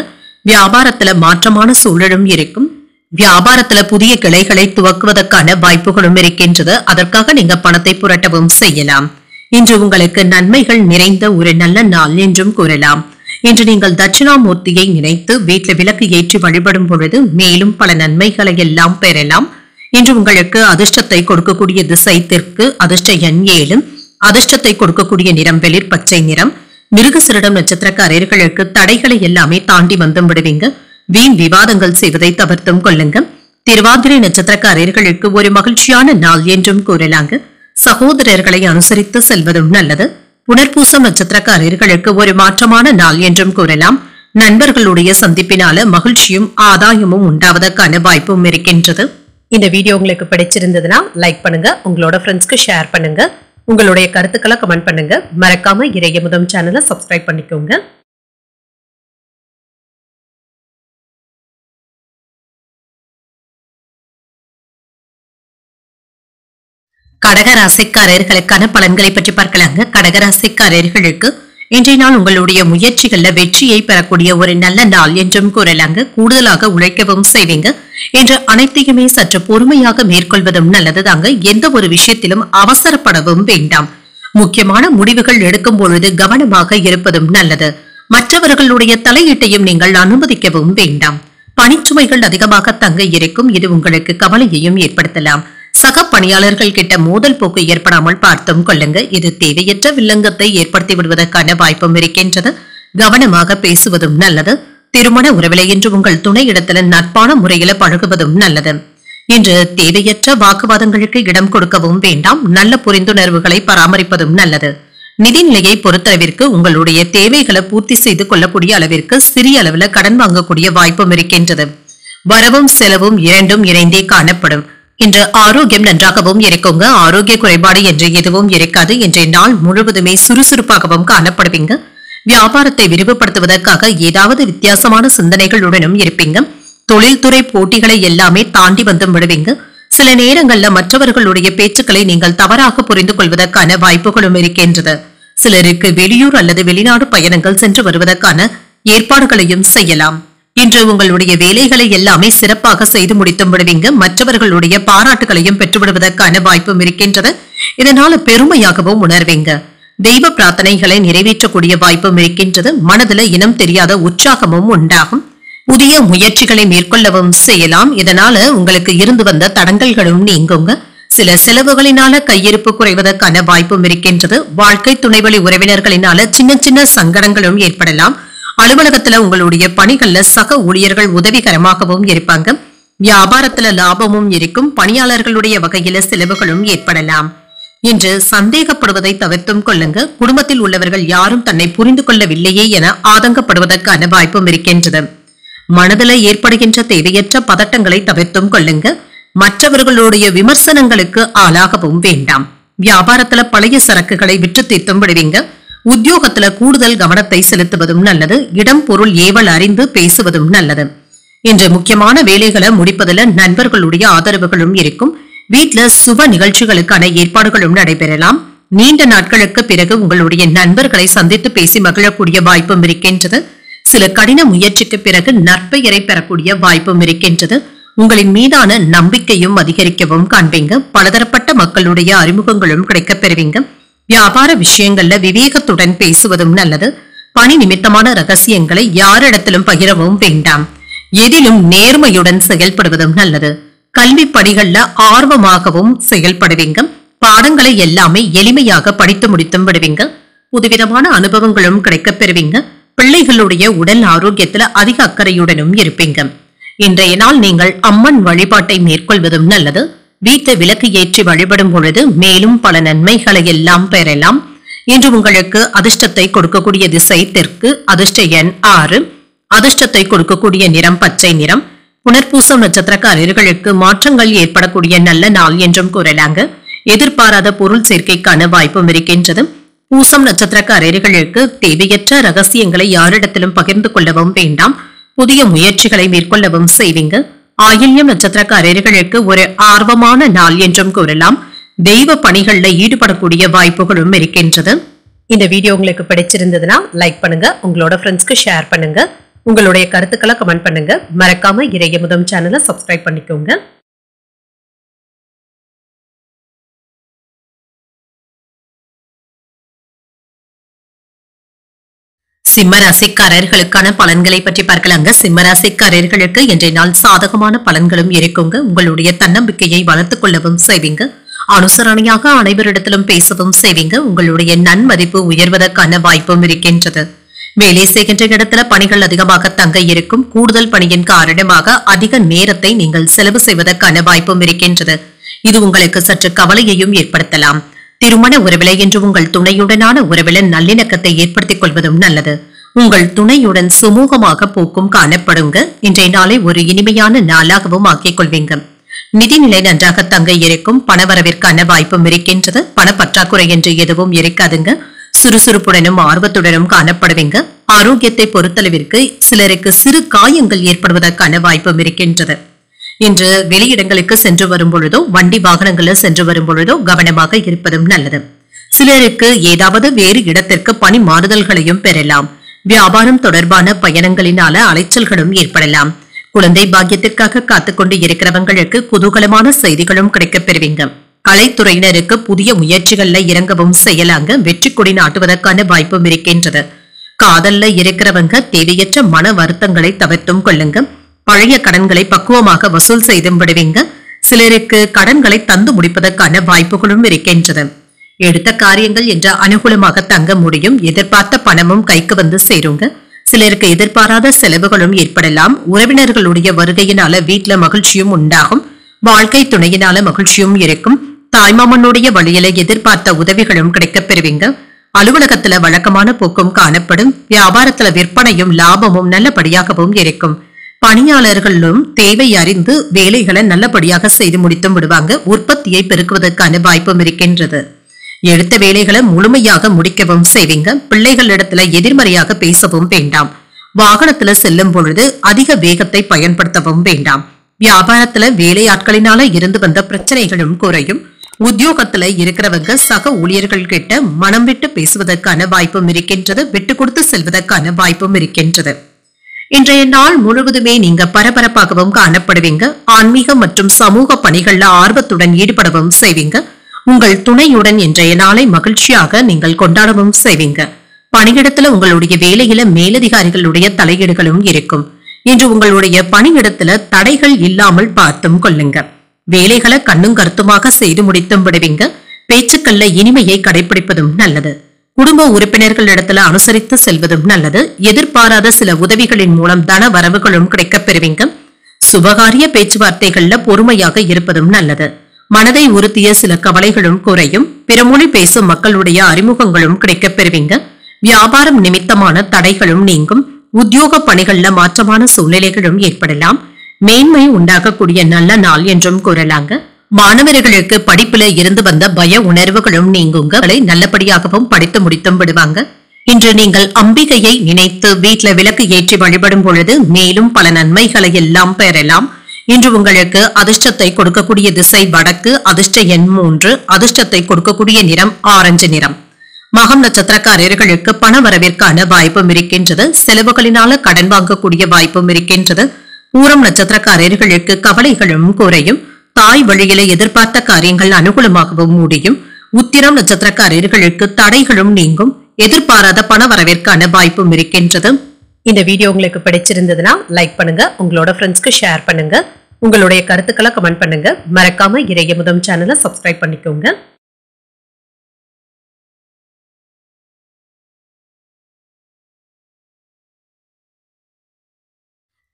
வியாபாரத்துல மாற்றமான சூழலும் இருக்கும். வியாபாரத்துல புதிய கிளைகளை துவக்குவதற்கான வாய்ப்புகளும் இருக்கின்றது. அதற்காக நீங்க பணத்தை புரட்டவும் செய்யலாம். இன்று உங்களுக்கு நன்மைகள் நிறைந்த ஒரு நல்ல நாள் என்றும் கூறலாம். இன்று நீங்கள் தட்சிணாமூர்த்தியை நினைத்து வீட்டில் விளக்கு ஏற்றி வழிபடும் பொழுது மேலும் பல நன்மைகளை எல்லாம் பெறலாம். இன்று உங்களுக்கு அதிர்ஷ்டத்தை கொடுக்கக்கூடிய திசை தெற்கு. அதிர்ஷ்ட எண் 7. அதிர்ஷ்டத்தை கொடுக்கக்கூடிய நிறம் வெளிர் பச்சை நிறம். மிருகசீரிடம் நட்சத்திரக்காரர்களுக்கு தடைகளை எல்லாமே தாண்டி வந்தும் விடுவீங்க. வீண் விவாதங்கள் செய்வதை தவிர்த்தும் கொள்ளுங்க. திருவாதிரை நட்சத்திரக்காரர்களுக்கு ஒரு மகிழ்ச்சியான நாள் என்றும் கூறலாங்க. சகோதரர்களை அனுசரித்து செல்வதும் நல்லது. புனர்பூசம் நட்சத்திரக்காரர்களுக்கு ஒரு மாற்றமான நாள் என்றும் கூறலாம். நண்பர்களுடைய சந்திப்பினால மகிழ்ச்சியும் ஆதாயமும் உண்டாவதற்கான வாய்ப்பும் இருக்கின்றது. இந்த வீடியோ உங்களுக்கு பிடிச்சிருந்ததுன்னா லைக் பண்ணுங்க. உங்களோட ஃப்ரெண்ட்ஸ்க்கு ஷேர் பண்ணுங்க. உங்களுடைய கருத்துக்களை கமெண்ட் பண்ணுங்க. மறக்காம இறையமுதம் சேனலை சப்ஸ்கிரைப் பண்ணிக்கோங்க. கடகராசிக்காரர்களுக்கான பலன்களை பற்றி பார்க்கலாங்க. கடகராசிக்காரர்களுக்கு இன்றைய நாள் உங்களுடைய முயற்சிகள்ல வெற்றியை பெறக்கூடிய ஒரு நல்ல நாள் என்றும் கூறலாங்க. கூடுதலாக உழைக்கவும் செய்வீங்க. இன்று அனைத்தையுமே சற்று பொறுமையாக மேற்கொள்வதும் நல்லதுதாங்க. எந்த ஒரு விஷயத்திலும் அவசரப்படவும் வேண்டாம். முக்கியமான முடிவுகள் எடுக்கும் பொழுது கவனமாக இருப்பதும் நல்லது. மற்றவர்களுடைய தலையீட்டையும் நீங்கள் அனுமதிக்கவும் வேண்டாம். பணிச்சுமைகள் அதிகமாக தங்க இருக்கும். இது உங்களுக்கு கவலையையும் ஏற்படுத்தலாம். சக பணியாளர்கள் கிட்ட மோதல் போக்கு ஏற்படாமல் பார்த்தும் கொள்ளுங்க. இது தேவையற்ற வில்லங்கத்தை ஏற்படுத்தி விடுவதற்கான வாய்ப்பும் இருக்கின்றது. கவனமாக பேசுவதும் நல்லது. திருமண உறவில இன்று உங்கள் துணை இடத்துல நட்பான முறையில பழகுவதும் நல்லது. இன்று தேவையற்ற வாக்குவாதங்களுக்கு இடம் கொடுக்கவும் வேண்டாம். நல்ல புரிந்துணர்வுகளை பராமரிப்பதும் நல்லது. நிதிநிலையை பொறுத்தளவிற்கு உங்களுடைய தேவைகளை பூர்த்தி செய்து கொள்ளக்கூடிய அளவிற்கு சிறிய அளவுல கடன் வாங்கக்கூடிய வாய்ப்பும் இருக்கின்றது. வரவும் செலவும் இரண்டும் இணைந்தே காணப்படும். இன்று ஆரோக்கியம் நன்றாகவும் இருக்குங்க. ஆரோக்கிய குறைபாடு என்று எதுவும் இருக்காது. இன்றைய நாள் முழுவதுமே சுறுசுறுப்பாகவும் காணப்படுவீங்க. வியாபாரத்தை விரிவுபடுத்துவதற்காக ஏதாவது வித்தியாசமான சிந்தனைகளுடனும் இருப்பீங்க. தொழில்துறை போட்டிகளை எல்லாமே தாண்டி வந்து விடுவீங்க. சில நேரங்கள்ல மற்றவர்களுடைய பேச்சுக்களை நீங்கள் தவறாக புரிந்து கொள்வதற்கான வாய்ப்புகளும் இருக்கின்றது. சிலருக்கு வெளியூர் அல்லது வெளிநாடு பயணங்கள் சென்று வருவதற்கான ஏற்பாடுகளையும் செய்யலாம். இன்று உங்களுடைய வேலைகளை எல்லாமே சிறப்பாக செய்து முடித்து விடுவீங்க. மற்றவர்களுடைய பாராட்டுகளையும் பெற்றுவிடுவதற்கான வாய்ப்பும் இருக்கின்றது. இதனால பெருமையாகவும் உணர்வீங்க. தெய்வ பிரார்த்தனைகளை நிறைவேற்றக்கூடிய வாய்ப்பும் இருக்கின்றது. மனதுல இனம் தெரியாத உற்சாகமும் உண்டாகும். புதிய முயற்சிகளை மேற்கொள்ளவும் செய்யலாம். இதனால உங்களுக்கு இருந்து வந்த தடங்கல்களும் நீங்குங்க. சில செலவுகளினால கையிருப்பு குறைவதற்கான வாய்ப்பும் இருக்கின்றது. வாழ்க்கை துணைவழி உறவினர்களினால சின்ன சின்ன சங்கடங்களும் ஏற்படலாம். அலுவலகத்துல உங்களுடைய பணிகள்ல சக ஊழியர்கள் உதவிகரமாகவும் இருப்பாங்க. வியாபாரத்துல லாபமும் இருக்கும். பணியாளர்களுடைய வகையில செலவுகளும் ஏற்படலாம். இன்று சந்தேகப்படுவதை தவிர்த்தும் கொள்ளுங்க. குடும்பத்தில் உள்ளவர்கள் யாரும் தன்னை புரிந்து கொள்ளவில்லையே என ஆதங்கப்படுவதற்கான வாய்ப்பும் இருக்கின்றது. மனதில் ஏற்படுகின்ற தேவையற்ற பதட்டங்களை தவிர்த்தும் கொள்ளுங்க. மற்றவர்களுடைய விமர்சனங்களுக்கு ஆளாகவும் வேண்டாம். வியாபாரத்துல பழைய சரக்குகளை விற்று தீர்த்தும் விடுவீங்க. உத்தியோகத்துல கூடுதல் கவனத்தை செலுத்துவதும் நல்லது. இடம் பொருள் ஏவல் அறிந்து பேசுவதும் நல்லது. இன்று முக்கியமான வேலைகளை முடிப்பதில் நண்பர்களுடைய ஆதரவுகளும் இருக்கும். வீட்டுல சுப நிகழ்ச்சிகளுக்கான ஏற்பாடுகளும் நடைபெறலாம். நீண்ட நாட்களுக்கு பிறகு உங்களுடைய நண்பர்களை சந்தித்து பேசி மகிழக்கூடிய வாய்ப்பும் இருக்கின்றது. சில கடின முயற்சிக்கு பிறகு நற்பெயரை பெறக்கூடிய வாய்ப்பும் இருக்கின்றது. உங்களின் மீதான நம்பிக்கையும் அதிகரிக்கவும் காண்பீங்க. பலதரப்பட்ட மக்களுடைய அறிமுகங்களும் கிடைக்கப் பெறுவீங்க. வியாபார விஷயங்கள்ல விவேகத்துடன் பேசுவதும் நல்லது. பணி நிமித்தமான ரகசியங்களை யாரிடத்திலும் பகிரவும் வேண்டாம். எதிலும் நேர்மையுடன் செயல்படுவதும் நல்லது. கல்வி பணிகள்ல ஆர்வமாகவும் செயல்படுவீங்க. பாடங்களை எல்லாமே எளிமையாக படித்து முடித்தும் விடுவீங்க. புதுவிதமான அனுபவங்களும் கிடைக்கப் பெறுவீங்க. பிள்ளைகளுடைய உடல் ஆரோக்கியத்துல அதிக அக்கறையுடனும் இருப்பீங்க. இன்றைய நாள் நீங்கள் அம்மன் வழிபாட்டை மேற்கொள்வதும் நல்லது. வீட்டு விளக்கு ஏற்றி வழிபடும் பொழுது மேலும் பல நன்மைகளை எல்லாம் பெறலாம். இன்று உங்களுக்கு அதிர்ஷ்டத்தை கொடுக்கக்கூடிய திசை தெற்கு. அதிர்ஷ்ட எண் 6. அதிர்ஷ்டத்தை கொடுக்கக்கூடிய நிறம் பச்சை நிறம். புனர்பூசம் நட்சத்திரக்காரர்களுக்கு மாற்றங்கள் ஏற்படக்கூடிய நல்ல நாள் என்றும் கூறலாங்க. எதிர்பாராத பொருள் சேர்க்கைக்கான வாய்ப்பும் இருக்கின்றது. பூசம் நட்சத்திரக்காரர்களுக்கு தேவையற்ற ரகசியங்களை யாரிடத்திலும் பகிர்ந்து கொள்ளவும் வேண்டாம். புதிய முயற்சிகளை மேற்கொள்ளவும் செய்வீங்க. ஆயில்யம் நட்சத்திரக்காரர்களுக்கு ஒரு ஆர்வமான நாள் என்றும் கூறலாம். தெய்வ பணிகள்ல ஈடுபடக்கூடிய வாய்ப்புகளும் இருக்கின்றது. இந்த வீடியோ உங்களுக்கு பிடிச்சிருந்ததுன்னா லைக் பண்ணுங்க. உங்களோட ஃப்ரெண்ட்ஸ்க்கு ஷேர் பண்ணுங்க. உங்களுடைய கருத்துக்களை கமெண்ட் பண்ணுங்க. மறக்காம இறையமுதம் சேனலை சப்ஸ்கிரைப் பண்ணிக்கோங்க. சிம்மராசிக்காரர்களுக்கான பலன்களை பற்றி பார்க்கலாங்க. சிம்மராசிக்காரர்களுக்கு இன்றைய நாள் சாதகமான பலன்களும் இருக்குங்க. உங்களுடைய தன்னம்பிக்கையை வளர்த்துக் கொள்ளவும் செய்வீங்க. அனுசரணையாக அனைவரிடத்திலும் பேசவும் செய்வீங்க. உங்களுடைய நன்மதிப்பு உயர்வதற்கான வாய்ப்பும் இருக்கின்றது. வேலை செய்கின்ற இடத்துல பணிகள் அதிகமாக தங்க இருக்கும். கூடுதல் பணியின் காரணமாக அதிக நேரத்தை நீங்கள் செலவு செய்வதற்கான வாய்ப்பும் இருக்கின்றது. இது உங்களுக்கு சற்று கவலையையும் ஏற்படுத்தலாம். திருமண உறவிலை என்று உங்கள் துணையுடனான உறவில நல்லிணக்கத்தை ஏற்படுத்திக் கொள்வதும் நல்லது. உங்கள் துணையுடன் சுமூகமாக போக்கும் காணப்படுங்க. இன்றைய நாளை ஒரு இனிமையான நாளாகவும் ஆக்கிக் கொள்வீங்க. நிதிநிலை நன்றாக தங்க இருக்கும். பணவரவிற்கான வாய்ப்பும் இருக்கின்றது. பணப்பற்றாக்குறை என்று எதுவும் இருக்காதுங்க. சுறுசுறுப்புடனும் ஆர்வத்துடனும் காணப்படுவீங்க. ஆரோக்கியத்தை பொறுத்தளவிற்கு சிலருக்கு சிறு காயங்கள் ஏற்படுவதற்கான வாய்ப்பும் இருக்கின்றது. இன்று வெளியிடங்களுக்கு சென்று வரும் பொழுதோ வண்டி வாகனங்களில் சென்று வரும் பொழுதோ கவனமாக இருப்பதும் நல்லது. சிலருக்கு ஏதாவது வேறு இடத்திற்கு பணி மாறுதல்களையும் பெறலாம். வியாபாரம் தொடர்பான பயணங்களினால அலைச்சல்களும் ஏற்படலாம். குழந்தை பாக்கியத்திற்காக காத்துக்கொண்டு இருக்கிறவங்களுக்கு குதூகலமான செய்திகளும் கிடைக்கப் பெறுவீங்க. கலைத்துறையினருக்கு புதிய முயற்சிகள்ல இறங்கவும் செய்யலாங்க. வெற்றி கொடி நாட்டுவதற்கான வாய்ப்பும் இருக்கின்றது. காதல்ல இருக்கிறவங்க தேவையற்ற மன வருத்தங்களை தவிர்த்தும் கொள்ளுங்க. பழைய கடன்களை பக்குவமாக வசூல் செய்தும் விடுவீங்க. சிலருக்கு கடன்களை தந்து முடிப்பதற்கான வாய்ப்புகளும் இருக்கின்றது. எடுத்த காரியங்கள் என்ற அனுகூலமாக தங்க முடியும். எதிர்பார்த்த பணமும் கைக்கு வந்து சேருங்க. சிலருக்கு எதிர்பாராத செலவுகளும் ஏற்படலாம். உறவினர்களுடைய வருகையினால வீட்டுல மகிழ்ச்சியும் உண்டாகும். வாழ்க்கை துணையினால மகிழ்ச்சியும் இருக்கும். தாய்மாமனுடைய வழியில எதிர்பார்த்த உதவிகளும் கிடைக்கப் பெறுவீங்க. அலுவலகத்துல வழக்கமான போக்கும் காணப்படும். வியாபாரத்துல விற்பனையும் லாபமும் நல்லபடியாகவும் இருக்கும். பணியாளர்களும் தேவை அறிந்து வேலைகளை நல்லபடியாக செய்து முடித்தும் விடுவாங்க. உற்பத்தியை பெருக்குவதற்கான வாய்ப்பும் இருக்கின்றது. எடுத்த வேலைகளை முழுமையாக முடிக்கவும் செய்வீங்க. பிள்ளைகளிடத்துல எதிர்மறையாக பேசவும் வேண்டாம். வாகனத்துல செல்லும் பொழுது அதிக வேகத்தை பயன்படுத்தவும் வேண்டாம். வியாபாரத்துல வேலையாட்களினால இருந்து வந்த பிரச்சனைகளும் குறையும். உத்தியோகத்துல இருக்கிறவங்க சக ஊழியர்கள் கிட்ட மனம் விட்டு பேசுவதற்கான வாய்ப்பும் இருக்கின்றது. விட்டு கொடுத்து செல்வதற்கான வாய்ப்பும் இருக்கின்றது. இன்றைய நாள் முழுவதுமே நீங்க பரபரப்பாகவும் காணப்படுவீங்க. ஆன்மீக மற்றும் சமூக பணிகள்ல ஆர்வத்துடன் ஈடுபடவும் செய்வீங்க. உங்கள் துணையுடன் இன்றைய நாளை மகிழ்ச்சியாக நீங்கள் கொண்டாடவும் செய்வீங்க. பணியிடத்துல உங்களுடைய வேலையில மேலதிகாரிகளுடைய தலையீடுகளும் இருக்கும். இன்று உங்களுடைய பணியிடத்துல தடைகள் இல்லாமல் பார்த்தும் கொள்ளுங்க. வேலைகளை கண்ணும் கருத்துமாக செய்து முடித்தும் விடுவீங்க. பேச்சுக்கள்ல இனிமையை கடைபிடிப்பதும் நல்லது. குடும்ப உறுப்பினர்களிடத்துல அனுசரித்து செல்வதும் நல்லது. எதிர்பாராத சில உதவிகளின் மூலம் தன வரவுகளும் கிடைக்கப் பெறுவீங்க. சுபகாரிய பேச்சுவார்த்தைகள்ல பொறுமையாக இருப்பதும் நல்லது. மனதை உறுத்திய சில கவலைகளும் குறையும். பிற மொழி பேசும் மக்களுடைய அறிமுகங்களும் கிடைக்கப் பெறுவீங்க. வியாபாரம் நிமித்தமான தடைகளும் நீங்கும். உத்தியோக பணிகள்ல மாற்றமான சூழ்நிலைகளும் ஏற்படலாம். மேன்மை உண்டாகக்கூடிய நல்ல நாள் என்றும் கூறலாங்க. மாணவர்களுக்கு படிப்புல இருந்து வந்த பய உணர்வுகளும் நீங்குங்க. நல்லபடியாகவும் படித்து முடித்தும் விடுவாங்க. இன்று நீங்கள் அம்பிகையை நினைத்து வீட்டுல விளக்கு ஏற்றி வழிபடும் பொழுது மேலும் பல நன்மைகளை எல்லாம் பெறலாம். இன்று உங்களுக்கு அதிர்ஷ்டத்தை கொடுக்கக்கூடிய திசை வடக்கு. அதிர்ஷ்ட எண் 3. அதிர்ஷ்டத்தை கொடுக்கக்கூடிய நிறம் ஆரஞ்சு நிறம். மகம் நட்சத்திரக்காரர்களுக்கு பண வரவிற்கான வாய்ப்பும் இருக்கின்றது. செலவுகளினால கடன் வாங்கக்கூடிய வாய்ப்பும் இருக்கின்றது. பூரம் நட்சத்திரக்காரர்களுக்கு கவலைகளும் குறையும். தாய் வழியில எதிர்பார்த்த காரியங்கள் அனுகூலமாகவும் முடியும். உத்திரம் நட்சத்திரக்காரர்களுக்கு தடைகளும் நீங்கும். எதிர்பாராத பண வரவிற்கான வாய்ப்பும் இருக்கின்றது. இந்த வீடியோ உங்களுக்கு பிடிச்சிருந்ததுன்னா லைக் பண்ணுங்க. உங்களோட ஃப்ரெண்ட்ஸ்க்கு ஷேர் பண்ணுங்க. உங்களுடைய கருத்துக்களை கமெண்ட் பண்ணுங்க. மறக்காம இறையமுதம் சேனலை சப்ஸ்கிரைப் பண்ணிக்கோங்க.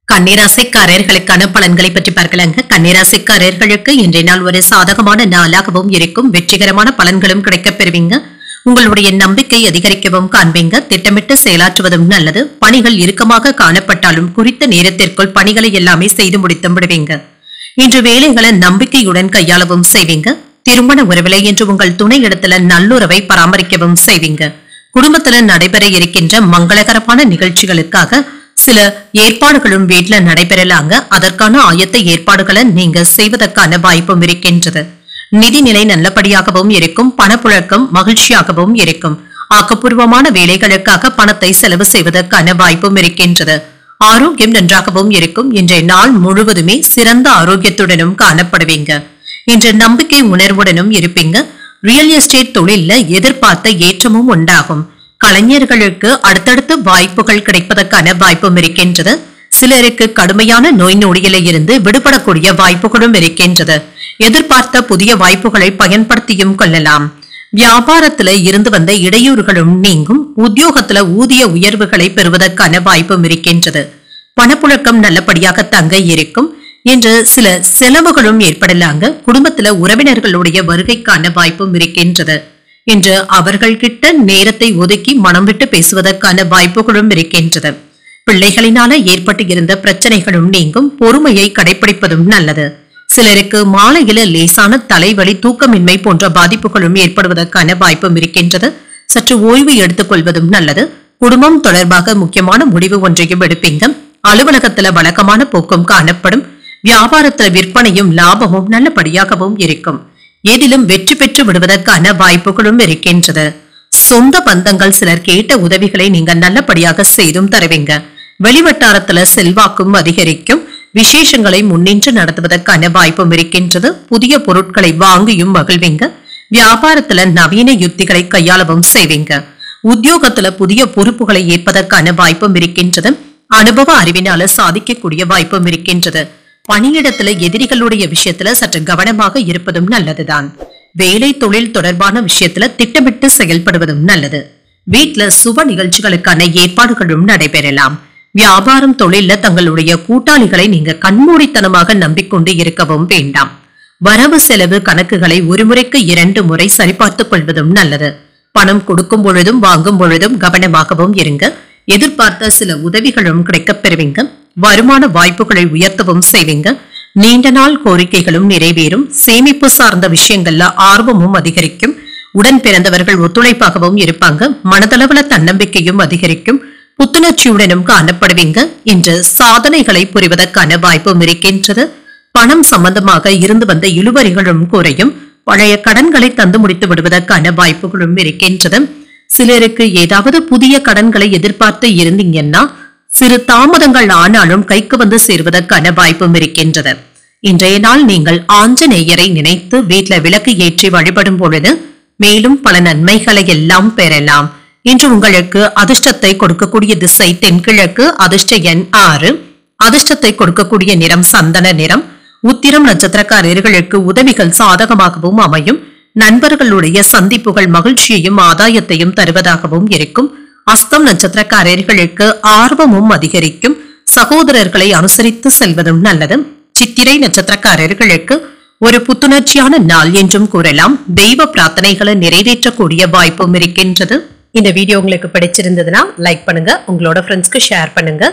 கன்னிராசிக்காரர்களுக்கான பலன்களை பற்றி பார்க்கலாங்க. கன்னிராசிக்காரர்களுக்கு இன்றைய நாள் ஒரு சாதகமான நாளாகவும் இருக்கும். வெற்றிகரமான பலன்களும் கிடைக்கப் பெறுவீங்க. உங்களுடைய நம்பிக்கை அதிகரிக்கவும் காண்பீங்க. திட்டமிட்டு செயலாற்றுவதும் நல்லது. பணிகள் இறுக்கமாக காணப்பட்டாலும் குறித்த நேரத்திற்குள் பணிகளை எல்லாமே செய்து முடித்து விடுவீங்க. இன்று வேலைகளை நம்பிக்கையுடன் கையாளவும் செய்வீங்க. திருமண உறவிலை என்று உங்கள் துணை இடத்துல நல்லுறவை பராமரிக்கவும் செய்வீங்க. குடும்பத்துல நடைபெற இருக்கின்ற மங்களகரமான நிகழ்ச்சிகளுக்காக சில ஏற்பாடுகளும் வீட்டுல நடைபெறலாங்க. அதற்கான ஆயத்த ஏற்பாடுகளை நீங்க செய்வதற்கான வாய்ப்பும் இருக்கின்றது. நிதிநிலை நல்லபடியாகவும் இருக்கும். பணப்புழக்கம் மகிழ்ச்சியாகவும் இருக்கும். ஆக்கப்பூர்வமான வேலைகளுக்காக பணத்தை செலவு செய்வதற்கான வாய்ப்பும் இருக்கின்றது. ஆரோக்கியம் நன்றாகவும் இருக்கும். இன்றைய நாள் முழுவதுமே சிறந்த ஆரோக்கியத்துடனும் காணப்படுவீங்க. இன்று நம்பிக்கை உணர்வுடனும் இருப்பீங்க. ரியல் எஸ்டேட் தொழில்ல எதிர்பார்த்த ஏற்றமும் உண்டாகும். கலைஞர்களுக்கு அடுத்தடுத்த வாய்ப்புகள் கிடைப்பதற்கான வாய்ப்பும் இருக்கின்றது. சிலருக்கு கடுமையான நோய் நொடியில இருந்து விடுபடக்கூடிய வாய்ப்புகளும் இருக்கின்றது. எதிர்பார்த்த புதிய வாய்ப்புகளை பயன்படுத்தியும் கொள்ளலாம். வியாபாரத்துல இருந்து வந்த இடையூறுகளும் நீங்கும். உத்தியோகத்துல ஊதிய உயர்வுகளை பெறுவதற்கான வாய்ப்பும் இருக்கின்றது. பணப்புழக்கம் நல்லபடியாக தங்க இருக்கும். இன்று சில செலவுகளும் ஏற்படலாங்க. குடும்பத்துல உறவினர்களுடைய வருகைக்கான வாய்ப்பும் இருக்கின்றது. இன்று அவர்கள்கிட்ட நேரத்தை ஒதுக்கி மனம் விட்டு பேசுவதற்கான வாய்ப்புகளும் இருக்கின்றது. பிள்ளைகளினால ஏற்பட்டு இருந்த பிரச்சனைகளும் நீங்கும். பொறுமையை கடைபிடிப்பதும் நல்லது. சிலருக்கு மாலையில லேசான தலைவலி, தூக்கமின்மை போன்ற பாதிப்புகளும் ஏற்படுவதற்கான வாய்ப்பும் இருக்கின்றது. சற்று ஓய்வு எடுத்துக் கொள்வதும் நல்லது. குடும்பம் தொடர்பாக முக்கியமான முடிவு ஒன்றையும் எடுப்பீங்க. அலுவலகத்துல வழக்கமான போக்கும் காணப்படும். வியாபாரத்துல விற்பனையும் லாபமும் நல்லபடியாகவும் இருக்கும். எதிலும் வெற்றி பெற்று விடுவதற்கான வாய்ப்புகளும் இருக்கின்றது. சொந்த பந்தங்கள் சிலர் கேட்ட உதவிகளை நீங்க நல்லபடியாக செய்தும் தருவீங்க. வெளிவட்டாரத்துல செல்வாக்கும் அதிகரிக்கும். விசேஷங்களை முன்னின்று நடத்துவதற்கான வாய்ப்பும் இருக்கின்றது. புதிய பொருட்களை வாங்கியும் மகிழ்வீங்க. வியாபாரத்துல நவீன யுத்திகளை கையாளவும் செய்வீங்க. உத்தியோகத்துல புதிய பொறுப்புகளை ஏற்பதற்கான வாய்ப்பும் இருக்கின்றது. அனுபவ அறிவினால சாதிக்கக்கூடிய வாய்ப்பும் இருக்கின்றது. பணியிடத்துல எதிரிகளுடைய விஷயத்துல சற்று கவனமாக இருப்பதும் நல்லதுதான். வேலை தொழில் தொடர்பான விஷயத்துல திட்டமிட்டு செயல்படுவதும் நல்லது. வீட்டுல சுப நிகழ்ச்சிகளுக்கான ஏற்பாடுகளும் நடைபெறலாம். வியாபாரம் தொழில தங்களுடைய கூட்டாளிகளை நீங்க கண்மூடித்தனமாக நம்பிக்கொண்டு இருக்கவும் வேண்டாம். வரவு செலவு கணக்குகளை ஒரு முறைக்கு 2 முறை சரிபார்த்துக் கொள்வதும் நல்லது. பணம் கொடுக்கும் பொழுதும் வாங்கும் பொழுதும் கவனமாகவும் இருங்க. எதிர்பார்த்த சில உதவிகளும் கிடைக்கப் பெறுவீங்க. வருமான வாய்ப்புகளை உயர்த்தவும் செய்வீங்க. நீண்ட நாள் கோரிக்கைகளும் நிறைவேறும். சேமிப்பு சார்ந்த விஷயங்கள்ல ஆர்வமும் அதிகரிக்கும். உடன் பிறந்தவர்கள் ஒத்துழைப்பாகவும் இருப்பாங்க. மனதளவுல தன்னம்பிக்கையும் அதிகரிக்கும். புத்துணர்ச்சியுடனும் காணப்படுவீங்க. இன்று சாதனைகளை புரிவதற்கான வாய்ப்பும் இருக்கின்றது. பணம் சம்பந்தமாக இருந்து வந்த இழுவறிகளும் குறையும். பழைய கடன்களை தந்து முடித்து விடுவதற்கான வாய்ப்புகளும் இருக்கின்றது. சிலருக்கு ஏதாவது புதிய கடன்களை எதிர்பார்த்து இருந்தீங்கன்னா சிறு தாமதங்கள் ஆனாலும் கைக்கு வந்து சேர்வதற்கான வாய்ப்பும் இருக்கின்றது. இன்றைய நாள் நீங்கள் ஆஞ்சநேயரை நினைத்து வீட்டுல விளக்கு ஏற்றி வழிபடும் பொழுது மேலும் பல நன்மைகளை எல்லாம் பெறலாம். இன்று உங்களுக்கு அதிர்ஷ்டத்தை கொடுக்கக்கூடிய திசை தென்கிழக்கு. அதிர்ஷ்ட எண் 6. அதிர்ஷ்டத்தை கொடுக்கக்கூடிய நிறம் சந்தன நிறம். உத்திரம் நட்சத்திரக்காரர்களுக்கு உதவிகள் சாதகமாகவும் அமையும். நண்பர்களுடைய சந்திப்புகள் மகிழ்ச்சியையும் ஆதாயத்தையும் தருவதாகவும் இருக்கும். அஸ்தம் நட்சத்திரக்காரர்களுக்கு ஆர்வமும் அதிகரிக்கும். சகோதரர்களை அனுசரித்து செல்வதும் நல்லது. சித்திரை நட்சத்திரக்காரர்களுக்கு ஒரு புத்துணர்ச்சியான நாள் என்றும் கூறலாம். தெய்வ பிரார்த்தனைகளை நிறைவேற்றக்கூடிய வாய்ப்பும் இருக்கின்றது. இந்த வீடியோ உங்களுக்கு பிடிச்சிருந்ததுன்னா லைக் பண்ணுங்க. உங்களோட ஃப்ரெண்ட்ஸ்க்கு ஷேர் பண்ணுங்க.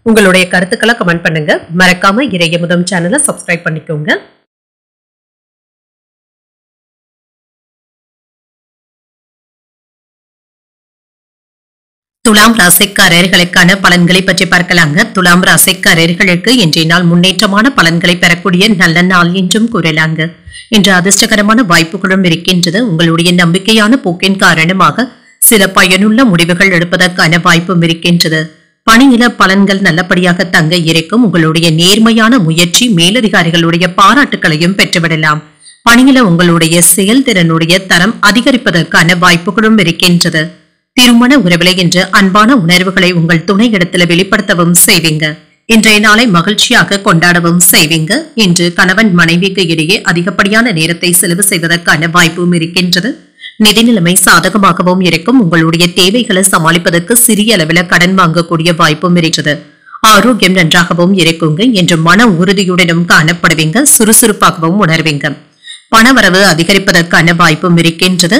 உங்களுடைய கருத்துக்களை கமெண்ட் பண்ணுங்க. மறக்காம இறையமுதம் சேனலை சப்ஸ்கிரைப் பண்ணிக்கோங்க. துலாம் ராசிக்காரர்களுக்கான பலன்களை பற்றி பார்க்கலாங்க. துலாம் ராசிக்காரர்களுக்கு இன்றைய நாள் முன்னேற்றமான பலன்களை பெறக்கூடிய நல்ல நாள் என்றும் கூறலாங்க. இன்று அதிர்ஷ்டகரமான வாய்ப்புகளும் இருக்கின்றது. உங்களுடைய நம்பிக்கையான போக்கின் காரணமாக சில பயனுள்ள முடிவுகள் எடுப்பதற்கான வாய்ப்பும் இருக்கின்றது. பணியில பலன்கள் நல்லபடியாக தங்க இருக்கும். உங்களுடைய நேர்மையான முயற்சி மேலதிகாரிகளுடைய பாராட்டுகளையும் பெற்றுவிடலாம். பணியில உங்களுடைய செயல்திறனுடைய தரம் அதிகரிப்பதற்கான வாய்ப்புகளும் இருக்கின்றது. திருமண உறவிலை என்று அன்பான உணர்வுகளை உங்கள் துணை இடத்துல வெளிப்படுத்தவும் செய்வீங்க. இன்றைய நாளை மகிழ்ச்சியாக கொண்டாடவும் செய்வீங்க. இன்று கணவன் மனைவிக்கு இடையே அதிகப்படியான நேரத்தை செலவு செய்வதற்கான வாய்ப்பும் இருக்கின்றது. நிதி நிலைமை சாதகமாகவும் இருக்கும். உங்களுடைய தேவைகளை சமாளிப்பதற்கு சிறிய அளவில் கடன் வாங்கக்கூடிய வாய்ப்பும் இருக்கிறது. ஆரோக்கியம் நன்றாகவும் இருக்குங்க. என்று மன உறுதியுடனும் காணப்படுவீங்க. சுறுசுறுப்பாகவும் உணர்வீங்க. பணவரவு அதிகரிப்பதற்கான வாய்ப்பும் இருக்கின்றது.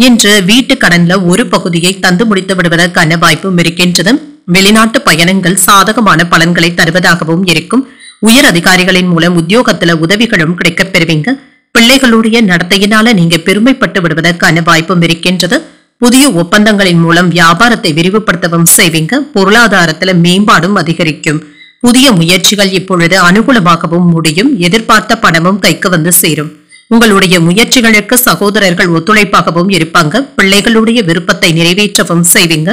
இன்று வீட்டு கடன்ல ஒரு பகுதியை தந்து முடித்து விடுவதற்கான வாய்ப்பும் இருக்கின்றது. வெளிநாட்டு பயணங்கள் சாதகமான பலன்களை தருவதாகவும் இருக்கும். உயர் அதிகாரிகளின் மூலம் உத்தியோகத்துல உதவிகளும் கிடைக்கப் பெறுவீங்க. பிள்ளைகளுடைய நடத்தையினால நீங்க பெருமைப்பட்டு விடுவதற்கான வாய்ப்பும் இருக்கின்றது. புதிய ஒப்பந்தங்களின் மூலம் வியாபாரத்தை விரிவுபடுத்தவும் செய்வீங்க. பொருளாதாரத்துல மேம்பாடும் அதிகரிக்கும். புதிய முயற்சிகள் இப்பொழுது அனுகூலமாகவும் முடியும். எதிர்பார்த்த பணமும் கைக்கு வந்து சேரும். உங்களுடைய முயற்சிகளுக்கு சகோதரர்கள் ஒத்துழைப்பாகவும் இருப்பாங்க. பிள்ளைகளுடைய விருப்பத்தை நிறைவேற்றவும் செய்வீங்க.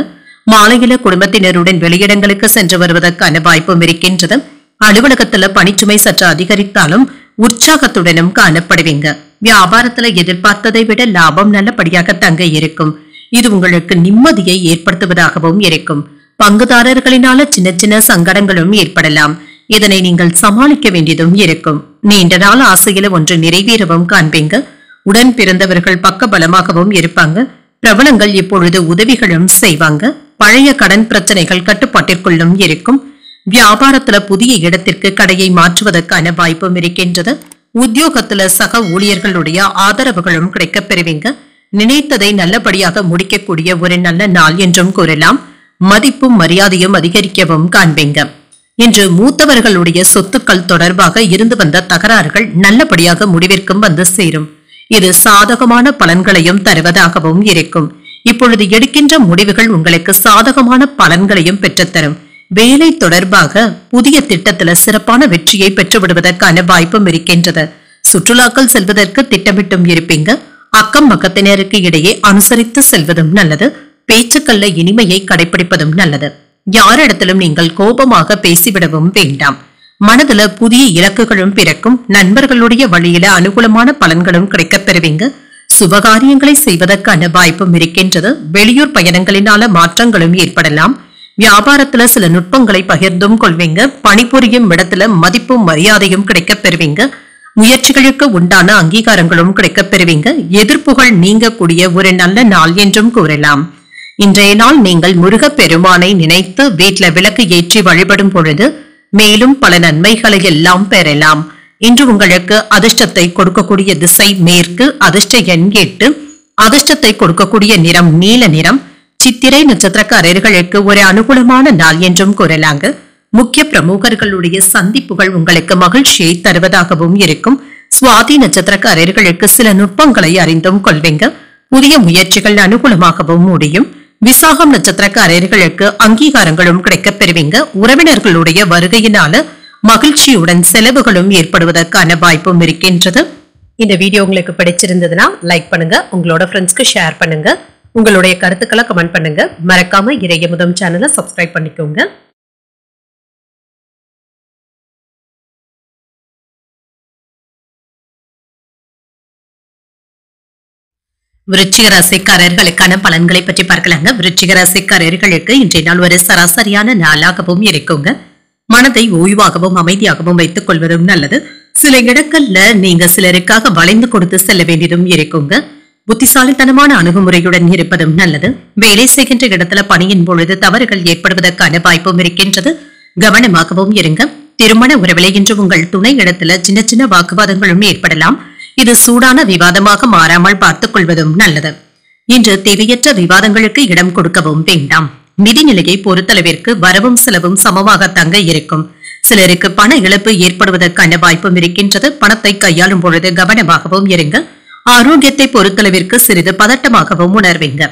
மாலையில குடும்பத்தினருடன் வெளியிடங்களுக்கு சென்று வருவதற்கான வாய்ப்பும் இருக்கின்றது. அலுவலகத்துல பணிச்சுமை சற்று அதிகரித்தாலும் உற்சாகத்துடனும் காணப்படுவீங்க. வியாபாரத்துல எதிர்பார்த்ததை விட லாபம் நல்லபடியாக தங்க இருக்கும். இது உங்களுக்கு நிம்மதியை ஏற்படுத்துவதாகவும் இருக்கும். பங்குதாரர்களினால சின்ன சின்ன சங்கடங்களும் ஏற்படலாம். இதனை நீங்கள் சமாளிக்க வேண்டியதும் இருக்கும். நீண்ட நாள் ஆசையில ஒன்று நிறைவேறவும் காண்பீங்க. உடன் பிறந்தவர்கள் பக்க பலமாகவும் இருப்பாங்க. பிரபலங்கள் இப்பொழுது உதவிகளும் செய்வாங்க. பழைய கடன் பிரச்சனைகள் கட்டுப்பாட்டிற்குள்ளும் இருக்கும். வியாபாரத்துல புதிய இடத்திற்கு கடையை மாற்றுவதற்கான வாய்ப்பும் இருக்கின்றது. உத்தியோகத்துல சக ஊழியர்களுடைய ஆதரவுகளும் கிடைக்கப் பெறுவீங்க. நினைத்ததை நல்லபடியாக முடிக்கக்கூடிய ஒரு நல்ல நாள் என்றும் கூறலாம். மதிப்பும் மரியாதையும் அதிகரிக்கவும் காண்பீங்க. இன்று மூத்தவர்களுடைய சொத்துக்கள் தொடர்பாக இருந்து வந்த தகராறுகள் நல்லபடியாக முடிவிற்கும் வந்து சேரும். இது சாதகமான பலன்களையும் தருவதாகவும் இருக்கும். இப்பொழுது எடுக்கின்ற முடிவுகள் உங்களுக்கு சாதகமான பலன்களையும் பெற்றுத்தரும். வேலை தொடர்பாக புதிய திட்டத்துல சிறப்பான வெற்றியை பெற்றுவிடுவதற்கான வாய்ப்பும் இருக்கின்றது. சுற்றுலாக்கள் செல்வதற்கு திட்டமிட்டும் இருப்பீங்க. அக்கம் பக்கத்தினருக்கு இடையே அனுசரித்து செல்வதும் நல்லது. பேச்சுக்கல்ல இனிமையை கடைபிடிப்பதும் நல்லது. யாரிடத்திலும் நீங்கள் கோபமாக பேசிவிடவும் வேண்டாம். மனதுல புதிய இலக்குகளும் பிறக்கும். நண்பர்களுடைய வழியில அனுகூலமான பலன்களும் கிடைக்கப் பெறுவீங்க. சுபகாரியங்களை செய்வதற்கான வாய்ப்பும் இருக்கின்றது. வெளியூர் பயணங்களினால மாற்றங்களும் ஏற்படலாம். வியாபாரத்துல சில நுட்பங்களை பகிர்ந்தும் கொள்வீங்க. பணிபுரியும் இடத்துல மதிப்பும் மரியாதையும் கிடைக்கப் பெறுவீங்க. முயற்சிகளுக்கு உண்டான அங்கீகாரங்களும் கிடைக்கப் பெறுவீங்க. எதிர்ப்புகள் நீங்கக்கூடிய ஒரு நல்ல நாள் என்றும் கூறலாம். இன்றைய நாள் நீங்கள் முருகப் பெருமானை நினைத்து வீட்டுல விளக்கு ஏற்றி வழிபடும் பொழுது மேலும் பல நன்மைகளை எல்லாம் பெறலாம். இன்று உங்களுக்கு அதிர்ஷ்டத்தை கொடுக்கக்கூடிய திசை மேற்கு. அதிர்ஷ்ட எண் 8. அதிர்ஷ்டத்தை கொடுக்கக்கூடிய நிறம் நீல நிறம். சித்திரை நட்சத்திரக்காரர்களுக்கு ஒரு அனுகூலமான நாள் என்றும் கூறலாங்க. முக்கிய பிரமுகர்களுடைய சந்திப்புகள் உங்களுக்கு மகிழ்ச்சியை தருவதாகவும் இருக்கும். சுவாதி நட்சத்திரக்காரர்களுக்கு சில நுட்பங்களை அறிந்தும் கொள்வீங்க. புதிய முயற்சிகள் அனுகூலமாகவும் முடியும். விசாகம் நட்சத்திரக்காரர்களுக்கு அங்கீகாரங்களும் கிடைக்கப் பெறுவீங்க. உறவினர்களுடைய வருகையினால மகிழ்ச்சியுடன் செலவுகளும் ஏற்படுவதற்கான வாய்ப்பும் இருக்கின்றது. இந்த வீடியோ உங்களுக்கு பிடிச்சிருந்ததுன்னா லைக் பண்ணுங்க, உங்களோட ஃப்ரெண்ட்ஸ்க்கு ஷேர் பண்ணுங்க, உங்களுடைய கருத்துக்களை கமெண்ட் பண்ணுங்க. மறக்காம இறையமுதம் சேனலை சப்ஸ்கிரைப் பண்ணிக்கோங்க. விருச்சிக ராசிக்காரர்களுக்கான பலன்களை பற்றி பார்க்கலாங்க. விருச்சிக ராசிக்காரர்களுக்கு இன்றைய நாள் ஒரு சராசரியான நாளாகவும் இருக்குங்க. மனதை ஓய்வாகவும் அமைதியாகவும் வைத்துக் கொள்வதும் நல்லது. சில இடங்கள்ல நீங்க சிலருக்காக வளைந்து கொடுத்து செல்ல வேண்டியதும் இருக்குங்க. புத்திசாலித்தனமான அணுகுமுறையுடன் இருப்பதும் நல்லது. வேலை செய்கின்ற இடத்துல பணியின் பொழுது தவறுகள் ஏற்படுவதற்கான வாய்ப்பும் இருக்கின்றது. கவனமாகவும் இருங்க. திருமண உறவிலே இன்று உங்கள் துணை இடத்துல சின்ன சின்ன வாக்குவாதங்களும் ஏற்படலாம். இது சூடான விவாதமாக மாறாமல் பார்த்துக் கொள்வதும் நல்லது. இன்று தேவையற்ற விவாதங்களுக்கு இடம் கொடுக்கவும் வேண்டாம். நிதி நிலையை பொறுத்தளவிற்கு வரவும் செலவும் சமமாக தங்க இருக்கும். சிலருக்கு பண இழப்பு ஏற்படுவதற்கான வாய்ப்பும் இருக்கின்றது. பணத்தை கையாளும் பொழுது கவனமாகவும் இருங்க. ஆரோக்கியத்தை பொறுத்தளவிற்கு சிறிது பதட்டமாகவும் உணர்வீங்க.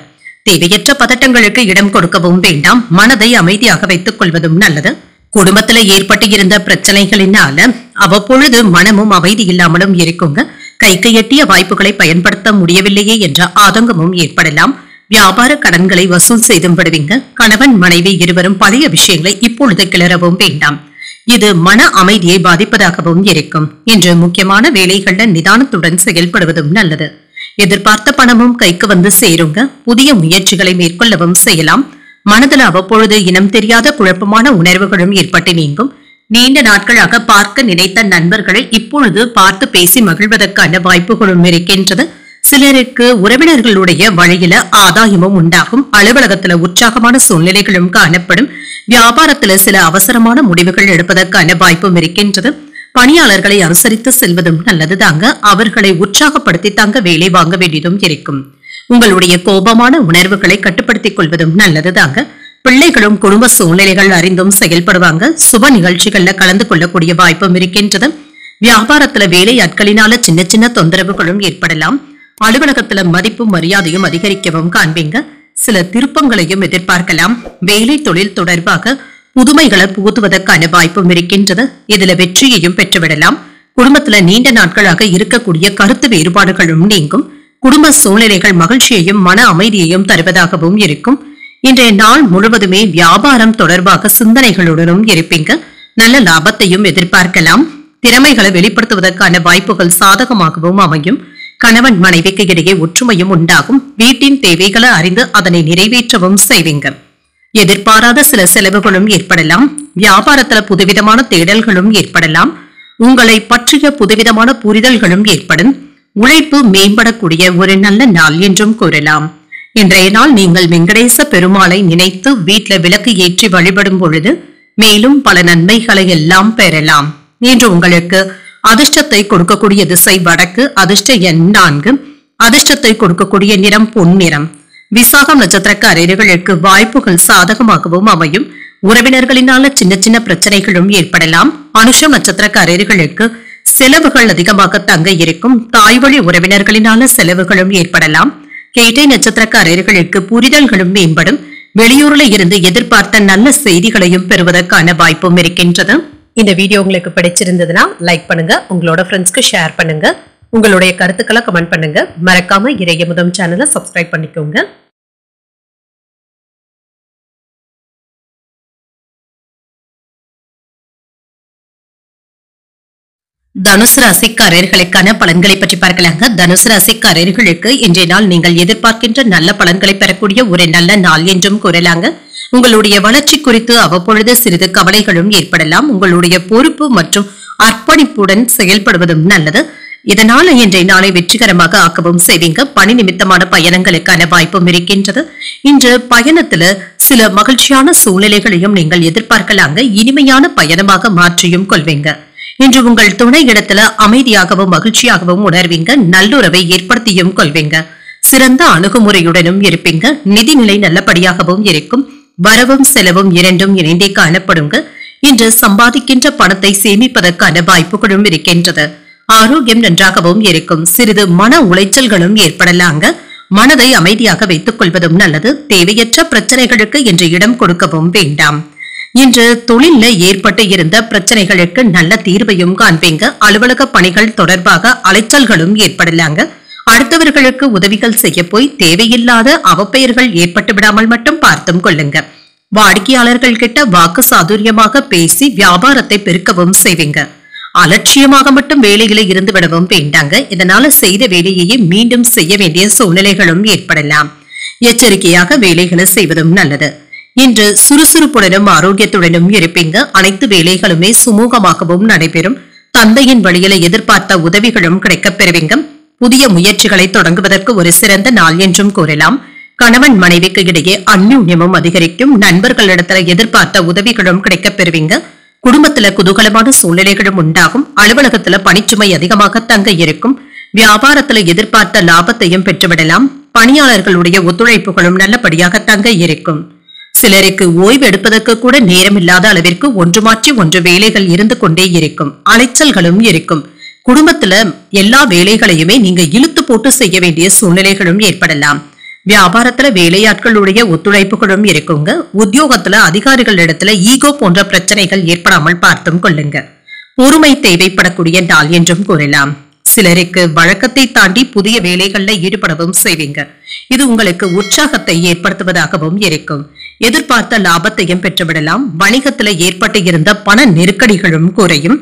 தேவையற்ற பதட்டங்களுக்கு இடம் கொடுக்கவும் வேண்டாம். மனதை அமைதியாக வைத்துக் கொள்வதும் நல்லது. குடும்பத்துல ஏற்பட்டு இருந்த பிரச்சனைகளினால அவ்வப்பொழுது மனமும் அமைதி இல்லாமலும் இருக்குங்க. கைக்கு எட்டிய வாய்ப்புகளை பயன்படுத்த முடியவில்லையே என்ற ஆதங்கமும் ஏற்படலாம். வியாபார கடன்களை வசூல் செய்தும் விடுவீங்க. கணவன் மனைவி இருவரும் பழைய விஷயங்களை இப்பொழுது கிளறவும் வேண்டாம். இது மன அமைதியை பாதிப்பதாகவும் இருக்கும். இன்று முக்கியமான வேலைகள்ல நிதானத்துடன் செயல்படுவதும் நல்லது. எதிர்பார்த்த பணமும் கைக்கு வந்து சேருங்க. புதிய முயற்சிகளை மேற்கொள்ளவும் செய்யலாம். மனதில் அவ்வப்பொழுது இனம் தெரியாத குழப்பமான உணர்வுகளும் ஏற்பட்டு நீங்கும். நீண்ட நாட்களாக பார்க்க நினைத்த நண்பர்களை இப்பொழுது பார்த்து பேசி மகிழ்வதற்கான வாய்ப்புகளும் இருக்கின்றது. சிலருக்கு உறவினர்களுடைய வழியில ஆதாயமும் உண்டாகும். அலுவலகத்துல உற்சாகமான சூழ்நிலைகளும் காணப்படும். வியாபாரத்துல சில அவசரமான முடிவுகள் எடுப்பதற்கான வாய்ப்பும் இருக்கின்றது. பணியாளர்களை அனுசரித்து செல்வதும் நல்லது தாங்க. அவர்களை உற்சாகப்படுத்தி தாங்க வேலை வாங்க வேண்டியதும் இருக்கும். உங்களுடைய கோபமான உணர்வுகளை கட்டுப்படுத்திக் கொள்வதும் நல்லது தாங்க. பிள்ளைகளும் குடும்ப சூழ்நிலைகள் அறிந்தும் செயல்படுவாங்க. சுப நிகழ்ச்சிகள்ல கலந்து கொள்ளக்கூடிய வாய்ப்பும் இருக்கின்றது. வியாபாரத்துல வேலையாட்களினால சின்ன சின்ன தொந்தரவுகளும் ஏற்படலாம். அலுவலகத்துல மதிப்பும் மரியாதையும் அதிகரிக்கவும் காண்பீங்க. சில திருப்பங்களையும் எதிர்பார்க்கலாம். வேலை தொழில் தொடர்பாக புதுமைகளை புகுத்துவதற்கான வாய்ப்பும் இருக்கின்றது. இதுல வெற்றியையும் பெற்றுவிடலாம். குடும்பத்துல நீண்ட நாட்களாக இருக்கக்கூடிய கருத்து வேறுபாடுகளும் நீங்கும். குடும்ப சூழ்நிலைகள் மகிழ்ச்சியையும் மன அமைதியையும் தருவதாகவும் இருக்கும். இன்றைய நாள் முழுவதுமே வியாபாரம் தொடர்பாக சிந்தனைகளுடனும் இருப்பீங்க. நல்ல லாபத்தையும் எதிர்பார்க்கலாம். திறமைகளை வெளிப்படுத்துவதற்கான வாய்ப்புகள் சாதகமாகவும் அமையும். கணவன் மனைவிக்கு இடையே ஒற்றுமையும் உண்டாகும். வீட்டின் தேவைகளை அறிந்து அதனை நிறைவேற்றவும் செய்வீங்க. எதிர்பாராத சில செலவுகளும் ஏற்படலாம். வியாபாரத்துல புதுவிதமான தேடல்களும் ஏற்படலாம். உங்களை பற்றிய புதுவிதமான புரிதல்களும் ஏற்படும். உழைப்பு மேம்படக்கூடிய ஒரு நல்ல நாள் என்றும் கூறலாம். இன்றைய நாள் நீங்கள் வெங்கடேச பெருமாளை நினைத்து வீட்டில விளக்கு ஏற்றி வழிபடும் பொழுது மேலும் பல நன்மைகளை எல்லாம் பெறலாம். இன்று உங்களுக்கு அதிர்ஷ்டத்தை கொடுக்கக்கூடிய திசை வடக்கு. அதிர்ஷ்ட எண் 4. அதிர்ஷ்டத்தை கொடுக்கக்கூடிய நிறம் பொன்னிறம். விசாகம் நட்சத்திரக்காரர்களுக்கு வாய்ப்புகள் சாதகமாகவும் அமையும். உறவினர்களினால சின்ன சின்ன பிரச்சனைகளும் ஏற்படலாம். அனுஷம் நட்சத்திரக்காரர்களுக்கு செலவுகள் அதிகமாக தங்க இருக்கும். தாய்வழி உறவினர்களினால செலவுகளும் ஏற்படலாம். கேட்டை நட்சத்திரக்காரர்களுக்கு புரிதல்களும் மேம்படும். வெளியூர்ல இருந்து எதிர்பார்த்த நல்ல செய்திகளையும் பெறுவதற்கான வாய்ப்பும் இருக்கின்றது. இந்த வீடியோ உங்களுக்கு பிடிச்சிருந்ததுன்னா லைக் பண்ணுங்க, உங்களோட ஃப்ரெண்ட்ஸ்க்கு ஷேர் பண்ணுங்க, உங்களுடைய கருத்துக்களை கமெண்ட் பண்ணுங்க. மறக்காம இறையமுதம் சேனலை சப்ஸ்கிரைப் பண்ணிக்கோங்க. தனுசு ராசிக்காரர்களுக்கான பலன்களை பற்றி பார்க்கலாங்க. தனுசு ராசிக்காரர்களுக்கு இன்றைய நாள் நீங்கள் எதிர்பார்க்கின்ற நல்ல பலன்களை பெறக்கூடிய ஒரு நல்ல நாள் என்றும் கூறலாங்க. உங்களுடைய வளர்ச்சி குறித்து அவ்வப்பொழுது சிறிது கவலைகளும் ஏற்படலாம். உங்களுடைய பொறுப்பு மற்றும் அர்ப்பணிப்புடன் செயல்படுவதும் நல்லது. இதனால இன்றைய நாளை வெற்றிகரமாக ஆக்கவும் செய்வீங்க. பணி நிமித்தமான பயணங்களுக்கான வாய்ப்பும் இருக்கின்றது. இன்று பயணத்துல சில மகிழ்ச்சியான சூழ்நிலைகளையும் நீங்கள் எதிர்பார்க்கலாங்க. இனிமையான பயணமாக மாற்றியும் கொள்வீங்க. இன்று உங்கள் துணை இடத்துல அமைதியாகவும் மகிழ்ச்சியாகவும் உணர்வீங்க. நல்லுறவை ஏற்படுத்தியும் கொள்வீங்க. சிறந்த அணுகுமுறையுடனும் இருப்பீங்க. நிதிநிலை நல்லபடியாகவும் இருக்கும். வரவும் செலவும் இரண்டும் இணைந்தே காணப்படுங்க. இன்று சம்பாதிக்கின்ற பணத்தை சேமிப்பதற்கான வாய்ப்புகளும் இருக்கின்றது. ஆரோக்கியம் நன்றாகவும் இருக்கும். சிறிது மன உளைச்சல்களும் ஏற்படலாங்க. மனதை அமைதியாக வைத்துக் கொள்வதும் நல்லது. தேவையற்ற பிரச்சனைகளுக்கு இன்று இடம் கொடுக்கவும் வேண்டாம். இன்று தொழில ஏற்பட்டு இருந்த பிரச்சனைகளுக்கு நல்ல தீர்வையும் காண்பீங்க. அலுவலக பணிகள் தொடர்பாக அலைச்சல்களும் ஏற்படலாங்க. அடுத்தவர்களுக்கு உதவிகள் செய்ய போய் தேவையில்லாத அவப்பெயர்கள் ஏற்பட்டு விடாமல் மட்டும் பார்த்தும் கொள்ளுங்க. வாடிக்கையாளர்கள் கிட்ட வாக்கு சாதுரியமாக பேசி வியாபாரத்தை பெருக்கவும் செய்வீங்க. அலட்சியமாக மட்டும் வேலையில இருந்து விடவும் வேண்டாங்க. இதனால செய்த வேலையையே மீண்டும் செய்ய வேண்டிய சூழ்நிலைகளும் ஏற்படலாம். எச்சரிக்கையாக வேலைகளை செய்வதும் நல்லது. இன்று சுறுசுறுப்புடனும் ஆரோக்கியத்துடனும் இருப்பீங்க. அனைத்து வேலைகளுமே சுமூகமாகவும் நடைபெறும். தந்தையின் வழியில எதிர்பார்த்த உதவிகளும் கிடைக்கப் பெறுவீங்க. புதிய முயற்சிகளை தொடங்குவதற்கு ஒரு சிறந்த நாள் என்றும் கூறலாம். கணவன் மனைவிக்கு இடையே அந்யோன்யமும் அதிகரிக்கும். நண்பர்களிடத்துல எதிர்பார்த்த உதவிகளும் கிடைக்கப் பெறுவீங்க. குடும்பத்துல குதூகலமான சூழ்நிலைகளும் உண்டாகும். அலுவலகத்துல பணிச்சுமை அதிகமாக தங்க இருக்கும். வியாபாரத்துல எதிர்பார்த்த லாபத்தையும் பெற்றுவிடலாம். பணியாளர்களுடைய ஒத்துழைப்புகளும் நல்லபடியாக தங்க இருக்கும். சிலருக்கு ஓய்வு எடுப்பதற்கு கூட நேரம் இல்லாத அளவிற்கு ஒன்று மாற்றி ஒன்று வேலைகள் இருந்து கொண்டே இருக்கும். அலைச்சல்களும் இருக்கும். குடும்பத்துல எல்லா வேலைகளையுமே நீங்க இழுத்து போட்டு செய்ய வேண்டிய சூழ்நிலைகளும் ஏற்படலாம். வியாபாரத்துல வேலையாட்களுடைய ஒத்துழைப்புகளும் இருக்குங்க. உத்தியோகத்துல அதிகாரிகள் இடத்துல ஈகோ போன்ற பிரச்சனைகள் ஏற்படாமல் பார்த்தும் கொள்ளுங்க. பொறுமை தேவைப்படக்கூடிய நாள் என்றும் கூறலாம். சிலருக்கு வழக்கத்தை தாண்டி புதிய வேலைகள்ல ஈடுபடவும் செய்வீங்க. இது உங்களுக்கு உற்சாகத்தை ஏற்படுத்துவதாகவும் இருக்கும். எதிர்பார்த்த லாபத்தையும் பெற்றுவிடலாம். வணிகத்துல ஏற்பட்டு இருந்த பண நெருக்கடிகளும் குறையும்.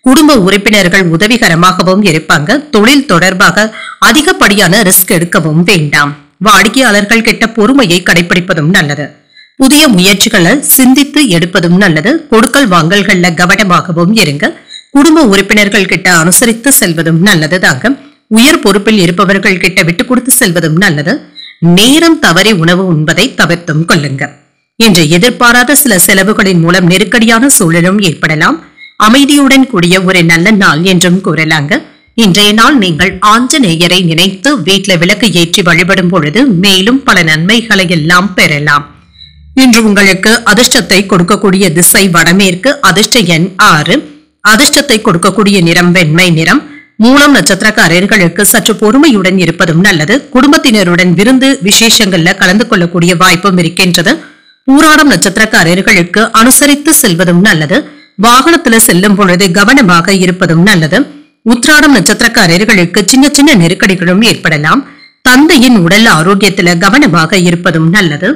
குடும்ப உறுப்பினர்கள் உதவிகரமாகவும் இருப்பாங்க. தொழில் தொடர்பாக அதிகப்படியான ரிஸ்க் எடுக்கவும் வேண்டாம். வாடிக்கையாளர்கள் கிட்ட பொறுமையை கடைபிடிப்பதும் நல்லது. புதிய முயற்சிகளை சிந்தித்து எடுப்பதும் நல்லது. கொடுக்கல் வாங்கல்கள்ல கவனமாகவும் இருங்க. குடும்ப உறுப்பினர்கள் கிட்ட அனுசரித்து செல்வதும் நல்லது தாங்க. உயர் பொறுப்பில் இருப்பவர்கள் கிட்ட விட்டு கொடுத்து செல்வதும் நல்லது. நேரம் தவறி உணவு உண்பதை தவிர்த்தும் கொள்ளுங்க. இன்று எதிர்பாராத சில செலவுகளின் மூலம் நெருக்கடியான சூழலும் ஏற்படலாம். அமைதியுடன் கூடிய ஒரு நல்ல நாள் என்றும் கூறலாங்க. இன்றைய நாள் நீங்கள் ஆஞ்சநேயரை நினைத்து வீட்டில் விளக்கு ஏற்றி வழிபடும் பொழுது மேலும் பல நன்மைகளை எல்லாம் பெறலாம். இன்று உங்களுக்கு அதிர்ஷ்டத்தை கொடுக்கக்கூடிய திசை வடமேற்கு. அதிர்ஷ்ட எண் 6. அதிர்ஷ்டத்தை கொடுக்கக்கூடிய நிறம் வெண்மை நிறம். மூலம் நட்சத்திரக்காரர்களுக்கு சற்று பொறுமையுடன் இருப்பதும் நல்லது. குடும்பத்தினருடன் விருந்து விசேஷங்கள்ல கலந்து கொள்ளக்கூடிய வாய்ப்பும் இருக்கின்றது. பூராடம் நட்சத்திரக்காரர்களுக்கு அனுசரித்து செல்வதும் நல்லது. வாகனத்துல செல்லும் பொழுது கவனமாக இருப்பதும் நல்லது. உத்திராடம் நட்சத்திரக்காரர்களுக்கு சின்ன சின்ன நெருக்கடிகளும் ஏற்படலாம். தந்தையின் உடல் ஆரோக்கியத்துல கவனமாக இருப்பதும் நல்லது.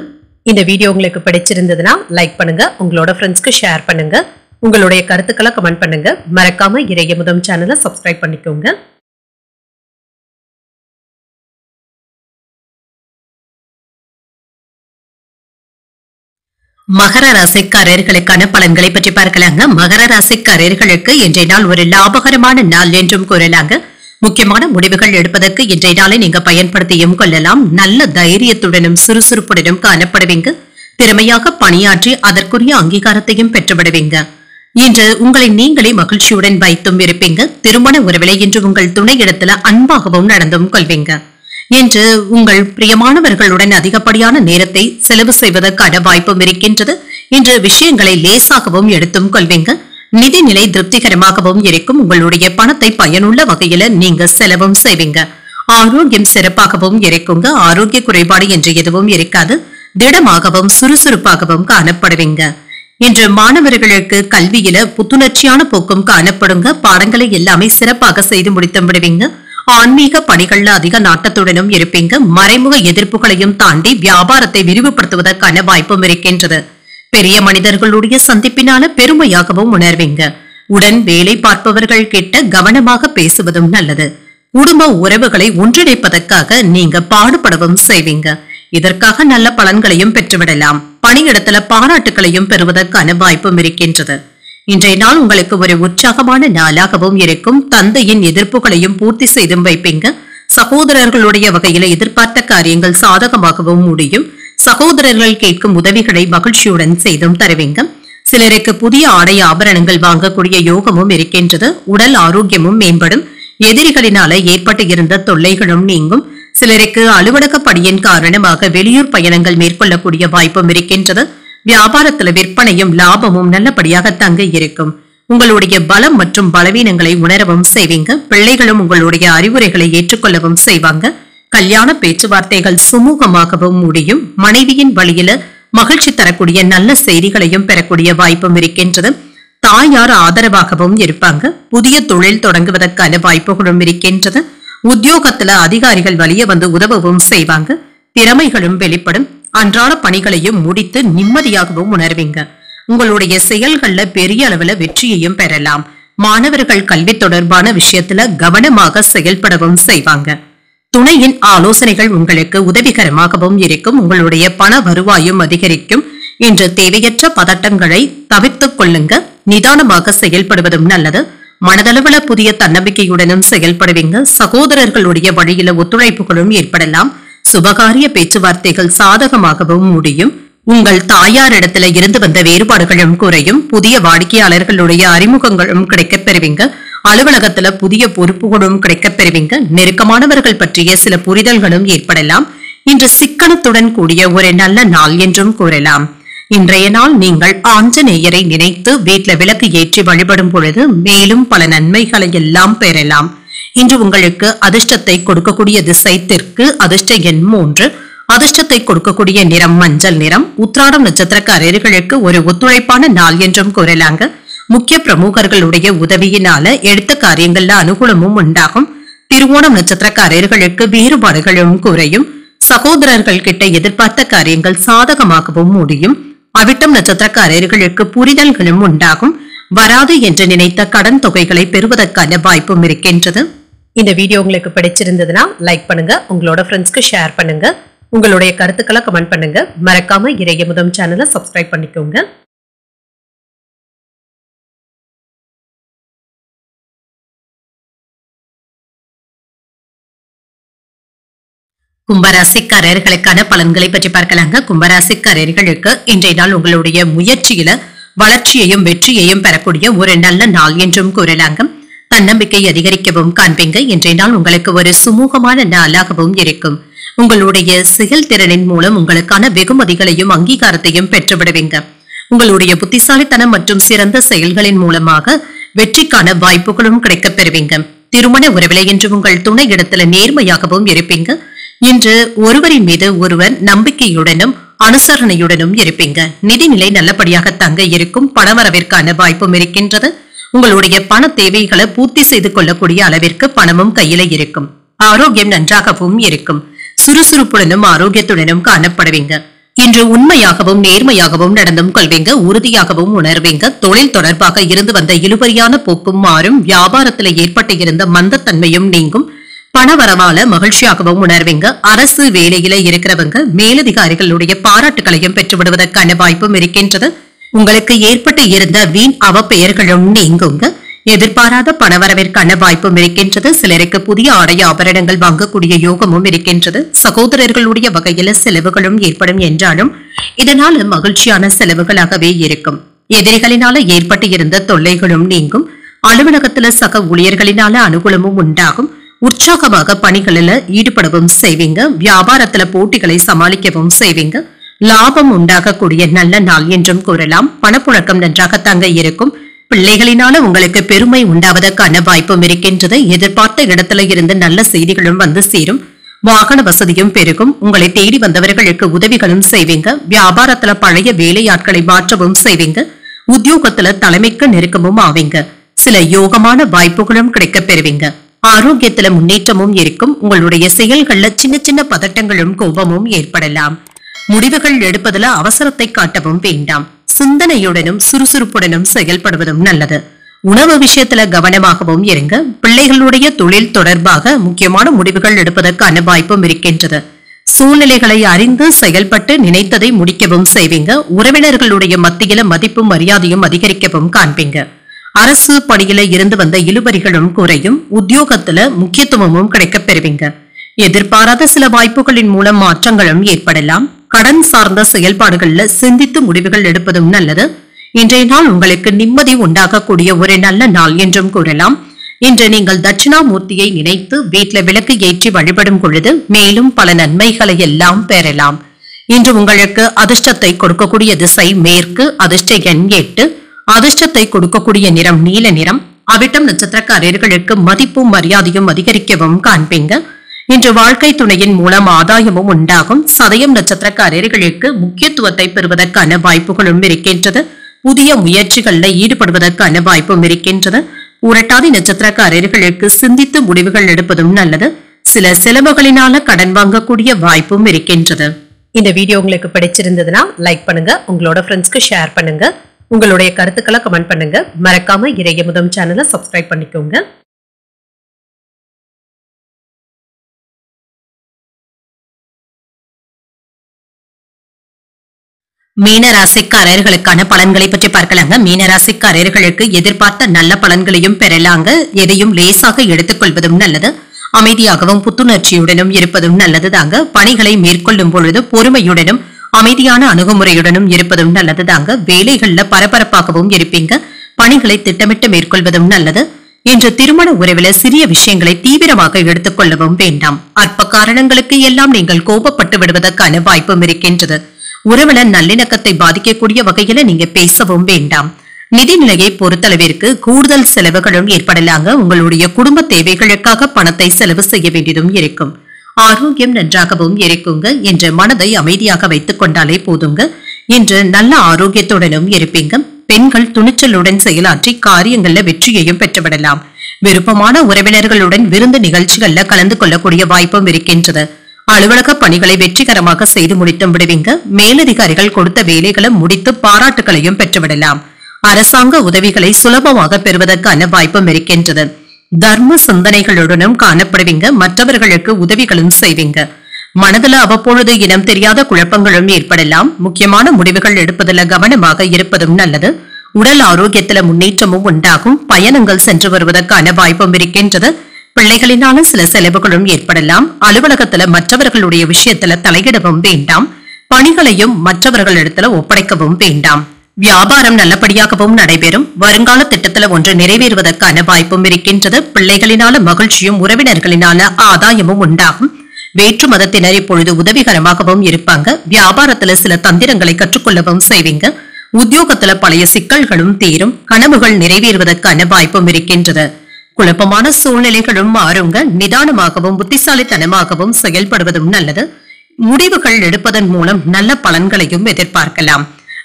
இந்த வீடியோ உங்களுக்கு பிடிச்சிருந்ததுன்னா லைக் பண்ணுங்க. உங்களோட ஃப்ரெண்ட்ஸ்க்கு ஷேர் பண்ணுங்க. உங்களுடைய கருத்துக்களை கமெண்ட் பண்ணுங்க. மறக்காம இறையமுதம் சேனலை சப்ஸ்கிரைப் பண்ணிக்கோங்க. மகர ராசிக்காரர்களுக்கான பலன்களை பற்றி பார்க்கலாங்க. மகர ராசிக்காரர்களுக்கு இன்றைய நாள் ஒரு லாபகரமான நாள் என்றும் கூறலாங்க. முக்கியமான முடிவுகள் எடுப்பதற்கு இன்றைய நாளை நீங்க பயன்படுத்தியும் கொள்ளலாம். நல்ல தைரியத்துடனும் சுறுசுறுப்புடனும் காணப்படுவீங்க. திறமையாக பணியாற்றி அதற்குரிய அங்கீகாரத்தையும் பெற்றுவிடுவீங்க. இன்று உங்களை நீங்களே மகிழ்ச்சியுடன் வைத்தும் இருப்பீங்க. திருமண உறவிலை இன்று உங்கள் துணை இடத்துல அன்பாகவும் நடந்தும் கொள்வீங்க. இன்று உங்கள் பிரியமானவர்களுடன் அதிகப்படியான நேரத்தை செலவு செய்வதற்கான வாய்ப்பும் இருக்கின்றது. இன்று விஷயங்களை லேசாகவும் எடுத்தும் கொள்வீங்க. நிதிநிலை திருப்திகரமாகவும் இருக்கும். உங்களுடைய பணத்தை பயனுள்ள வகையில நீங்க செலவும் செய்வீங்க. ஆரோக்கியம் சிறப்பாகவும் இருக்குங்க. ஆரோக்கிய குறைபாடு என்று எதுவும் இருக்காது. திடமாகவும் சுறுசுறுப்பாகவும் காணப்படுவீங்க. இன்று மாணவர்களுக்கு கல்வியில புத்துணர்ச்சியான போக்கும் காணப்படுங்க. பாடங்களை எல்லாமே சிறப்பாக செய்து முடித்தும் விடுவீங்க. ஆன்மீக பணிகள்ல அதிக நாட்டத்துடனும் இருப்பீங்க. மறைமுக எதிர்ப்புகளையும் தாண்டி வியாபாரத்தை விரிவுபடுத்துவதற்கான வாய்ப்பும் இருக்கின்றது. பெரிய மனிதர்களுடைய சந்திப்பினால பெருமையாகவும் உணர்வீங்க. உடன் வேலை பார்ப்பவர்கள் கிட்ட கவனமாக பேசுவதும் நல்லது. குடும்ப உறவுகளை ஒன்றிணைப்பதற்காக நீங்க பாடுபடவும் செய்வீங்க. இதற்காக நல்ல பலன்களையும் பெற்றுவிடலாம். பணியிடத்துல பாராட்டுகளையும் பெறுவதற்கான வாய்ப்பும் இருக்கின்றது. இன்றைய நாள் உங்களுக்கு ஒரு உற்சாகமான நாளாகவும் இருக்கும். தந்தையின் எதிர்ப்புகளையும் பூர்த்தி செய்தும் வைப்பீங்க. சகோதரர்களுடைய வகையில எதிர்பார்த்த காரியங்கள் சாதகமாகவும் முடியும். சகோதரர்கள் கேட்கும் உதவிகளை மகிழ்ச்சியுடன் செய்தும் தருவீங்க. சிலருக்கு புதிய ஆடை ஆபரணங்கள் வாங்கக்கூடிய யோகமும் இருக்கின்றது. உடல் ஆரோக்கியமும் மேம்படும். எதிரிகளினால ஏற்பட்டு இருந்த தொல்லைகளும் நீங்கும். சிலருக்கு அலுவலக பணியின் காரணமாக வெளியூர் பயணங்கள் மேற்கொள்ளக்கூடிய வாய்ப்பும் இருக்கின்றது. வியாபாரத்துல விற்பனையும் லாபமும் நல்லபடியாக தங்க இருக்கும். உங்களுடைய பலம் மற்றும் பலவீனங்களை உணரவும் செய்வீங்க. பிள்ளைகளும் உங்களுடைய அறிவுரைகளை ஏற்றுக்கொள்ளவும் செய்வாங்க. கல்யாண பேச்சுவார்த்தைகள் சுமூகமாகவும் முடியும். மனைவியின் வழியில மகிழ்ச்சி தரக்கூடிய நல்ல செய்திகளையும் பெறக்கூடிய வாய்ப்பும் இருக்கின்றது. தாயார் ஆதரவாகவும் இருப்பாங்க. புதிய தொழில் தொடங்குவதற்கான வாய்ப்புகளும் இருக்கின்றது. உத்தியோகத்துல அதிகாரிகள் வழிய வந்து உதவவும் செய்வாங்க. திறமைகளும் வெளிப்படும். அன்றாட பணிகளையும் முடித்து நிம்மதியாகவும் உணர்வீங்க. உங்களுடைய செயல்கள்ல பெரிய அளவுல வெற்றியையும் பெறலாம். மாணவர்கள் கல்வி தொடர்பான விஷயத்துல கவனமாக செயல்படவும் செய்வாங்க. துணையின் ஆலோசனைகள் உங்களுக்கு உதவிகரமாகவும் இருக்கும். உங்களுடைய பண வருவாயும் அதிகரிக்கும். இன்று தேவையற்ற பதட்டங்களை தவிர்த்துக் கொள்ளுங்க. நிதானமாக செயல்படுவதும் நல்லது. மனதளவுல புதிய தன்னம்பிக்கையுடனும் செயல்படுவீங்க. சகோதரர்களுடைய வழியில ஒத்துழைப்புகளும் ஏற்படலாம். சுபகாரிய பேச்சுவார்த்தைகள் சாதகமாகவும் முடியும். உங்கள் தாயாரிடத்துல இருந்து வந்த வேறுபாடுகளும் குறையும். புதிய வாடிக்கையாளர்களுடைய அறிமுகங்களும் கிடைக்கப் பெறுவீங்க. அலுவலகத்துல புதிய பொறுப்புகளும் கிடைக்கப் பெறுவீங்க. நெருக்கமானவர்கள் பற்றிய சில புரிதல்களும் ஏற்படலாம். இன்று சிக்கனத்துடன் கூடிய ஒரு நல்ல நாள் என்றும் கூறலாம். இன்றைய நாள் நீங்கள் ஆஞ்சநேயரை நினைத்து வீட்டுல விளக்கு ஏற்றி வழிபடும் பொழுது மேலும் பல நன்மைகளை எல்லாம் பெறலாம். இன்று உங்களுக்கு அதிர்ஷ்டத்தை கொடுக்கக்கூடிய திசை தெற்கு. அதிர்ஷ்ட எண் 3. அதிர்ஷ்டத்தை கொடுக்கக்கூடிய நிறம் மஞ்சள் நிறம். உத்திராடம் நட்சத்திரக்காரர்களுக்கு ஒரு ஒத்துழைப்பான நாள் என்றும் கூறலாங்க. முக்கிய பிரமுகர்களுடைய உதவியினால எடுத்த காரியங்கள்ல அனுகூலமும் உண்டாகும். திருவோணம் நட்சத்திரக்காரர்களுக்கு வேறுபாடுகளும் குறையும். சகோதரர்கள் கிட்ட எதிர்பார்த்த காரியங்கள் சாதகமாகவும் முடியும். அவிட்டம் நட்சத்திரக்காரர்களுக்கு புரிதல்களும் உண்டாகும். வராது என்று நினைத்த கடன் தொகைகளை பெறுவதற்கான வாய்ப்பும் இருக்கின்றது. இந்த வீடியோ உங்களுக்கு பிடிச்சிருந்ததுன்னா லைக் பண்ணுங்க. உங்களோட ஃப்ரெண்ட்ஸ்க்கு ஷேர் பண்ணுங்க. உங்களுடைய கருத்துக்களை கமெண்ட் பண்ணுங்க. மறக்காம இறையமுதம் சேனலை சப்ஸ்கிரைப் பண்ணிக்கோங்க. கும்பராசிக்காரர்களுக்கான பலன்களை பற்றி பார்க்கலாங்க. கும்பராசிக்காரர்களுக்கு இன்றைய நாள் உங்களுடைய முயற்சியில வளர்ச்சியையும் வெற்றியையும் பெறக்கூடிய ஒரு நல்ல நாள் என்றும் கூறலாங்க. தன்னம்பிக்கை அதிகரிக்கவும் காண்பீங்க. இன்றைய நாள் உங்களுக்கு ஒரு சுமூகமான நாளாகவும் இருக்கும். உங்களுடைய செயல்திறனின் மூலம் உங்களுக்கான வெகுமதிகளையும் அங்கீகாரத்தையும் பெற்றுவிடுவீங்க. உங்களுடைய புத்திசாலித்தனம் மற்றும் சிறந்த செயல்களின் மூலமாக வெற்றிக்கான வாய்ப்புகளும் கிடைக்கப் பெறுவீங்க. திருமண உறவில இன்று உங்கள் துணை இடத்துல நேர்மையாகவும் இருப்பீங்க. இன்று ஒருவரின் மீது ஒருவர் நம்பிக்கையுடனும் அனுசரணையுடனும் இருப்பீங்க. நிதிநிலை நல்லபடியாக தங்க இருக்கும். பணவரவிற்கான வாய்ப்பும் இருக்கின்றது. உங்களுடைய பண தேவைகளை பூர்த்தி செய்து கொள்ளக்கூடிய அளவிற்கு பணமும் கையில இருக்கும். ஆரோக்கியம் நன்றாகவும் இருக்கும். சுறுசுறுப்புடனும் ஆரோக்கியத்துடனும் காணப்படுவீங்க. இன்று உண்மையாகவும் நேர்மையாகவும் நடந்தும் கொள்வீங்க. உறுதியாகவும் உணர்வீங்க. தொழில் தொடர்பாக இருந்து வந்த இழுபறியான போக்கும் மாறும். வியாபாரத்தில் ஏற்பட்டு இருந்த மந்தத்தன்மையும் நீங்கும். பணவரவால மகிழ்ச்சியாகவும் உணர்வீங்க. அரசு வேலையில இருக்கிறவங்க மேலதிகாரிகளுடைய பாராட்டுகளையும் பெற்றுவிடுவதற்கான வாய்ப்பும் இருக்கின்றது. உங்களுக்கு ஏற்பட்டு இருந்த வீண் அவப்பெயர்களும் நீங்குங்க. எதிர்பாராத பணவரவிற்கான வாய்ப்பும் இருக்கின்றது. சிலருக்கு புதிய ஆடை ஆபரணங்கள் வாங்கக்கூடிய யோகமும் இருக்கின்றது. சகோதரர்களுடைய வகையில செலவுகளும் ஏற்படும் என்றாலும் இதனால மகிழ்ச்சியான செலவுகளாகவே இருக்கும். எதிரிகளினால ஏற்பட்டு இருந்த தொல்லைகளும் நீங்கும். அலுவலகத்துல சக ஊழியர்களினால அனுகூலமும் உண்டாகும். உற்சாகமாக பணிகளில ஈடுபடவும் செய்வீங்க. வியாபாரத்துல போட்டிகளை சமாளிக்கவும் செய்வீங்க. லாபம் உண்டாகக்கூடிய நல்ல நாள் என்றும் கூறலாம். பணப்புழக்கம் நன்றாக தங்க இருக்கும். பிள்ளைகளினால உங்களுக்கு பெருமை உண்டாவதற்கான வாய்ப்பும் இருக்கின்றது. எதிர்பார்த்த இடத்துல இருந்து நல்ல செய்திகளும் வந்து சேரும். வாகன வசதியும் பெருகும். உங்களை தேடி வந்தவர்களுக்கு உதவிகளும் செய்வீங்க. வியாபாரத்துல பழைய வேலையாட்களை மாற்றவும் செய்வீங்க. உத்தியோகத்துல தலைமைக்கு நெருக்கமும் ஆவீங்க. சில யோகமான வாய்ப்புகளும் கிடைக்கப் பெறுவீங்க. ஆரோக்கியத்துல முன்னேற்றமும் இருக்கும். உங்களுடைய செயல்கள்ல சின்ன சின்ன பதட்டங்களும் கோபமும் ஏற்படலாம். முடிவுகள் எடுப்பதுல அவசரத்தை காட்டவும் வேண்டாம். சிந்தனையுடனும் சுறுசுறுப்புடனும் செயல்படுவதும் நல்லது. உணவு விஷயத்துல கவனமாகவும் இருங்க. பிள்ளைகளுடைய தொழில் தொடர்பாக முக்கியமான முடிவுகள் எடுப்பதற்கான வாய்ப்பும் இருக்கின்றது. சூழ்நிலைகளை அறிந்து செயல்பட்டு நினைத்ததை முடிக்கவும் செய்வீங்க. உறவினர்களுடைய மத்தியில மதிப்பும் மரியாதையும் அதிகரிக்கவும் காண்பீங்க. அரசு பணியில இருந்து வந்த இழுபறிகளும் குறையும். உத்தியோகத்துல முக்கியத்துவமும் கிடைக்கப் பெறுவீங்க. எதிர்பாராத சில வாய்ப்புகளின் மூலம் மாற்றங்களும் ஏற்படலாம். கடன் சார்ந்த செயல்பாடுகள்ல சிந்தித்து முடிவுகள் எடுப்பதும் நல்லது. இன்றைய நாள் உங்களுக்கு நிம்மதி உண்டாகக்கூடிய ஒரு நல்ல நாள் என்றும் கூறலாம். இன்று நீங்கள் தட்சிணாமூர்த்தியை நினைத்து வீட்டில் விளக்கு ஏற்றி வழிபடும் பொழுது மேலும் பல நன்மைகளை எல்லாம் பெறலாம். இன்று உங்களுக்கு அதிர்ஷ்டத்தை கொடுக்கக்கூடிய திசை மேற்கு, அதிர்ஷ்ட எண் 8, அதிர்ஷ்டத்தை கொடுக்கக்கூடிய நிறம் நீல நிறம். அவிட்டம் நட்சத்திரக்காரர்களுக்கு மதிப்பும் மரியாதையும் அதிகரிக்கவும் காண்பீங்க. இன்று வாழ்க்கை துணையின் மூலம் ஆதாயமும் உண்டாகும். சதயம் நட்சத்திரக்காரர்களுக்கு முக்கியத்துவத்தை பெறுவதற்கான வாய்ப்புகளும் இருக்கின்றது. புதிய முயற்சிகளில் ஈடுபடுவதற்கான வாய்ப்பும் இருக்கின்றது. புரட்டாதி நட்சத்திரக்காரர்களுக்கு சிந்தித்து முடிவுகள் எடுப்பதும் நல்லது. சில செலவுகளினால கடன் வாங்கக்கூடிய வாய்ப்பும் இருக்கின்றது. இந்த வீடியோ உங்களுக்கு பிடிச்சிருந்ததுன்னா லைக் பண்ணுங்க, உங்களோட ஃப்ரெண்ட்ஸ்க்கு ஷேர் பண்ணுங்க, உங்களுடைய கருத்துக்களை கமெண்ட் பண்ணுங்க. மறக்காம இறையமுதம் சேனலை சப்ஸ்கிரைப் பண்ணிக்கோங்க. மீன ராசிக்காரர்களுக்கான பலன்களை பற்றி பார்க்கலாங்க. மீன ராசிக்காரர்களுக்கு எதிர்பார்த்த நல்ல பலன்களையும் பெறலாங்க. எதையும் லேசாக எடுத்துக்கொள்வதும் நல்லது. அமைதியாகவும் புத்துணர்ச்சியுடனும் இருப்பதும் நல்லது தாங்க. பணிகளை மேற்கொள்ளும் பொழுது பொறுமையுடனும் அமைதியான அணுகுமுறையுடனும் இருப்பதும் நல்லது தாங்க. வேலைகள்ல பரபரப்பாகவும் இருப்பீங்க. பணிகளை திட்டமிட்டு மேற்கொள்வதும் நல்லது. இன்று திருமண உறவில சிறிய விஷயங்களை தீவிரமாக எடுத்துக்கொள்ளவும் வேண்டாம். அற்ப காரணங்களுக்கு எல்லாம் நீங்கள் கோபப்பட்டு விடுவதற்கான வாய்ப்பும் இருக்கின்றது. உறவுல நல்லிணக்கத்தை பாதிக்கக்கூடிய வகையில நீங்க பேசவும் வேண்டாம். நிதிநிலையை பொறுத்தளவிற்கு கூடுதல் செலவுகளும் ஏற்படலாங்க. உங்களுடைய குடும்ப தேவைகளுக்காக பணத்தை செலவு செய்ய வேண்டியதும் இருக்கும். ஆரோக்கியம் நன்றாகவும் இருக்குங்க. இன்று மனதை அமைதியாக வைத்துக் கொண்டாலே போதுங்க. இன்று நல்ல ஆரோக்கியத்துடனும் இருப்பீங்க. பெண்கள் துணிச்சலுடன் செயலாற்றி காரியங்கள்ல வெற்றியையும் பெற்றுவிடலாம். விருப்பமான உறவினர்களுடன் விருந்து நிகழ்ச்சிகள்ல கலந்து கொள்ளக்கூடிய வாய்ப்பும் இருக்கின்றது. அலுவலக பணிகளை வெற்றிகரமாக செய்து முடித்தும் விடுவீங்க. மேலதிகாரிகள் கொடுத்த வேலைகளை முடித்து பாராட்டுகளையும் பெற்றுவிடலாம். அரசாங்க உதவிகளை சுலபமாக பெறுவதற்கான வாய்ப்பும் இருக்கின்றது. தர்ம சிந்தனைகளுடனும் காணப்படுவீங்க. மற்றவர்களுக்கு உதவிகளும் செய்வீங்க. மனதில் அவ்வப்பொழுது இனம் தெரியாத குழப்பங்களும் ஏற்படலாம். முக்கியமான முடிவுகள் எடுப்பதில் கவனமாக இருப்பதும் நல்லது. உடல் ஆரோக்கியத்தில முன்னேற்றமும் உண்டாகும். பயணங்கள் சென்று வருவதற்கான வாய்ப்பும் இருக்கின்றது. பிள்ளைகளினால சில செலவுகளும் ஏற்படலாம். அலுவலகத்துல மற்றவர்களுடைய விஷயத்துல தலையிடவும் வேண்டாம். பணிகளையும் மற்றவர்களிடத்துல ஒப்படைக்கவும் வேண்டாம். வியாபாரம் நல்லபடியாகவும் நடைபெறும். வருங்கால திட்டத்துல ஒன்று நிறைவேறுவதற்கான வாய்ப்பும் இருக்கின்றது. பிள்ளைகளினால மகிழ்ச்சியும் உறவினர்களினால ஆதாயமும் உண்டாகும். வேற்று மதத்தினர் இப்பொழுது உதவிகரமாகவும் இருப்பாங்க. வியாபாரத்துல சில தந்திரங்களை கற்றுக்கொள்ளவும் செய்வீங்க. உத்தியோகத்துல பழைய சிக்கல்களும் தீரும். கனவுகள் நிறைவேறுவதற்கான வாய்ப்பும் இருக்கின்றது. குழப்பமான சூழ்நிலைகளும் மாறுங்க. நிதானமாகவும் புத்திசாலித்தனமாகவும் செயல்படுவதும் நல்லது. முடிவுகள் எடுப்பதன் மூலம் நல்ல பலன்களையும் எதிர்பார்க்கலாம்.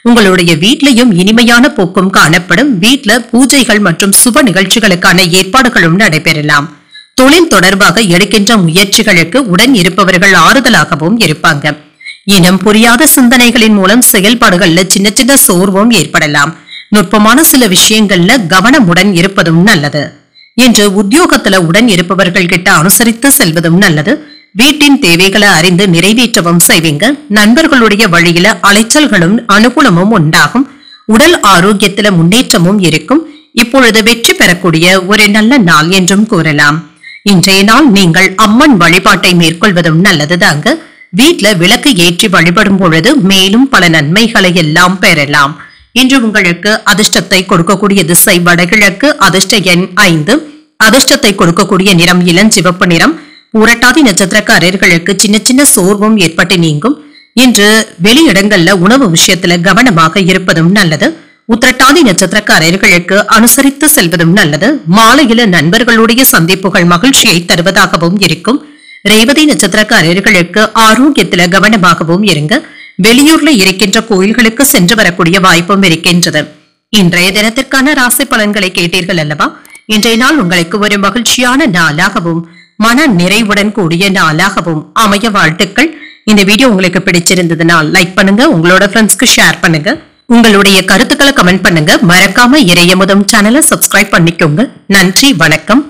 உங்களுடைய வீட்லயும் இனிமையான போக்கும் காணப்படும். வீட்ல பூஜைகள் மற்றும் சுப நிகழ்ச்சிகளுக்கான ஏற்பாடுகளும் நடைபெறலாம். தொழில் தொடர்பாக எடுக்கின்ற முயற்சிகளுக்கு உடன் இருப்பவர்கள் ஆறுதலாகவும் இருப்பாங்க. இனம் புரியாத சிந்தனைகளின் மூலம் செயல்பாடுகள்ல சின்ன சின்ன சோர்வும் ஏற்படலாம். நுட்பமான சில விஷயங்கள்ல கவனமுடன் இருப்பதும் நல்லது. இன்று உத்தியோகத்துல உடன் இருப்பவர்கள் கிட்ட அனுசரித்து செல்வதும் நல்லது. வீட்டின் தேவைகளை அறிந்து நிறைவேற்றவும் செய்வீங்க. நண்பர்களுடைய வழியில அலைச்சல்களும் அனுகூலமும் உண்டாகும். உடல் ஆரோக்கியத்துல முன்னேற்றமும் இருக்கும். இப்பொழுது வெற்றி பெறக்கூடிய ஒரு நல்ல நாள் என்றும் கூறலாம். இன்றைய நாள் நீங்கள் அம்மன் வழிபாட்டை மேற்கொள்வதும் நல்லதுதாங்க. வீட்டுல விளக்கு ஏற்றி வழிபடும் பொழுது மேலும் பல நன்மைகளை எல்லாம் பெறலாம். இன்று உங்களுக்கு அதிர்ஷ்டத்தை கொடுக்கக்கூடிய திசை வடகிழக்கு, அதிர்ஷ்ட எண் 5, அதிர்ஷ்டத்தை கொடுக்கக்கூடிய நிறம் இளஞ்சிவப்பு நிறம். புரட்டாதி நட்சத்திரக்காரர்களுக்கு சின்ன சின்ன சோர்வும் ஏற்பட்டு நீங்கும். இன்று வெளியிடங்கள்ல உணவு விஷயத்துல கவனமாக இருப்பதும் நல்லது. உத்திரட்டாதி நட்சத்திரக்காரர்களுக்கு அனுசரித்து செல்வதும் நல்லது. மாலையில நண்பர்களுடைய சந்திப்புகள் மகிழ்ச்சியை தருவதாகவும் இருக்கும். ரேவதி நட்சத்திரக்காரர்களுக்கு ஆரோக்கியத்துல கவனமாகவும் இருங்க. வெளியூர்ல இருக்கின்ற கோயில்களுக்கு சென்று வரக்கூடிய வாய்ப்பும் இருக்கின்றது. இன்றைய தினத்திற்கான ராசி பலன்களை கேட்டீர்கள் அல்லவா? இன்றைய நாள் உங்களுக்கு ஒரு மகிழ்ச்சியான நாளாகவும் மன நிறைவுடன் கூடிய நாளாகவும் அமைய வாழ்த்துக்கள். இந்த வீடியோ உங்களுக்கு பிடிச்சிருந்ததுனால் லைக் பண்ணுங்க, உங்களோட ஃப்ரெண்ட்ஸ்க்கு ஷேர் பண்ணுங்க, உங்களுடைய கருத்துக்களை கமெண்ட் பண்ணுங்க. மறக்காம இறையமுதம் சேனலை சப்ஸ்கிரைப் பண்ணிக்கோங்க. நன்றி, வணக்கம்.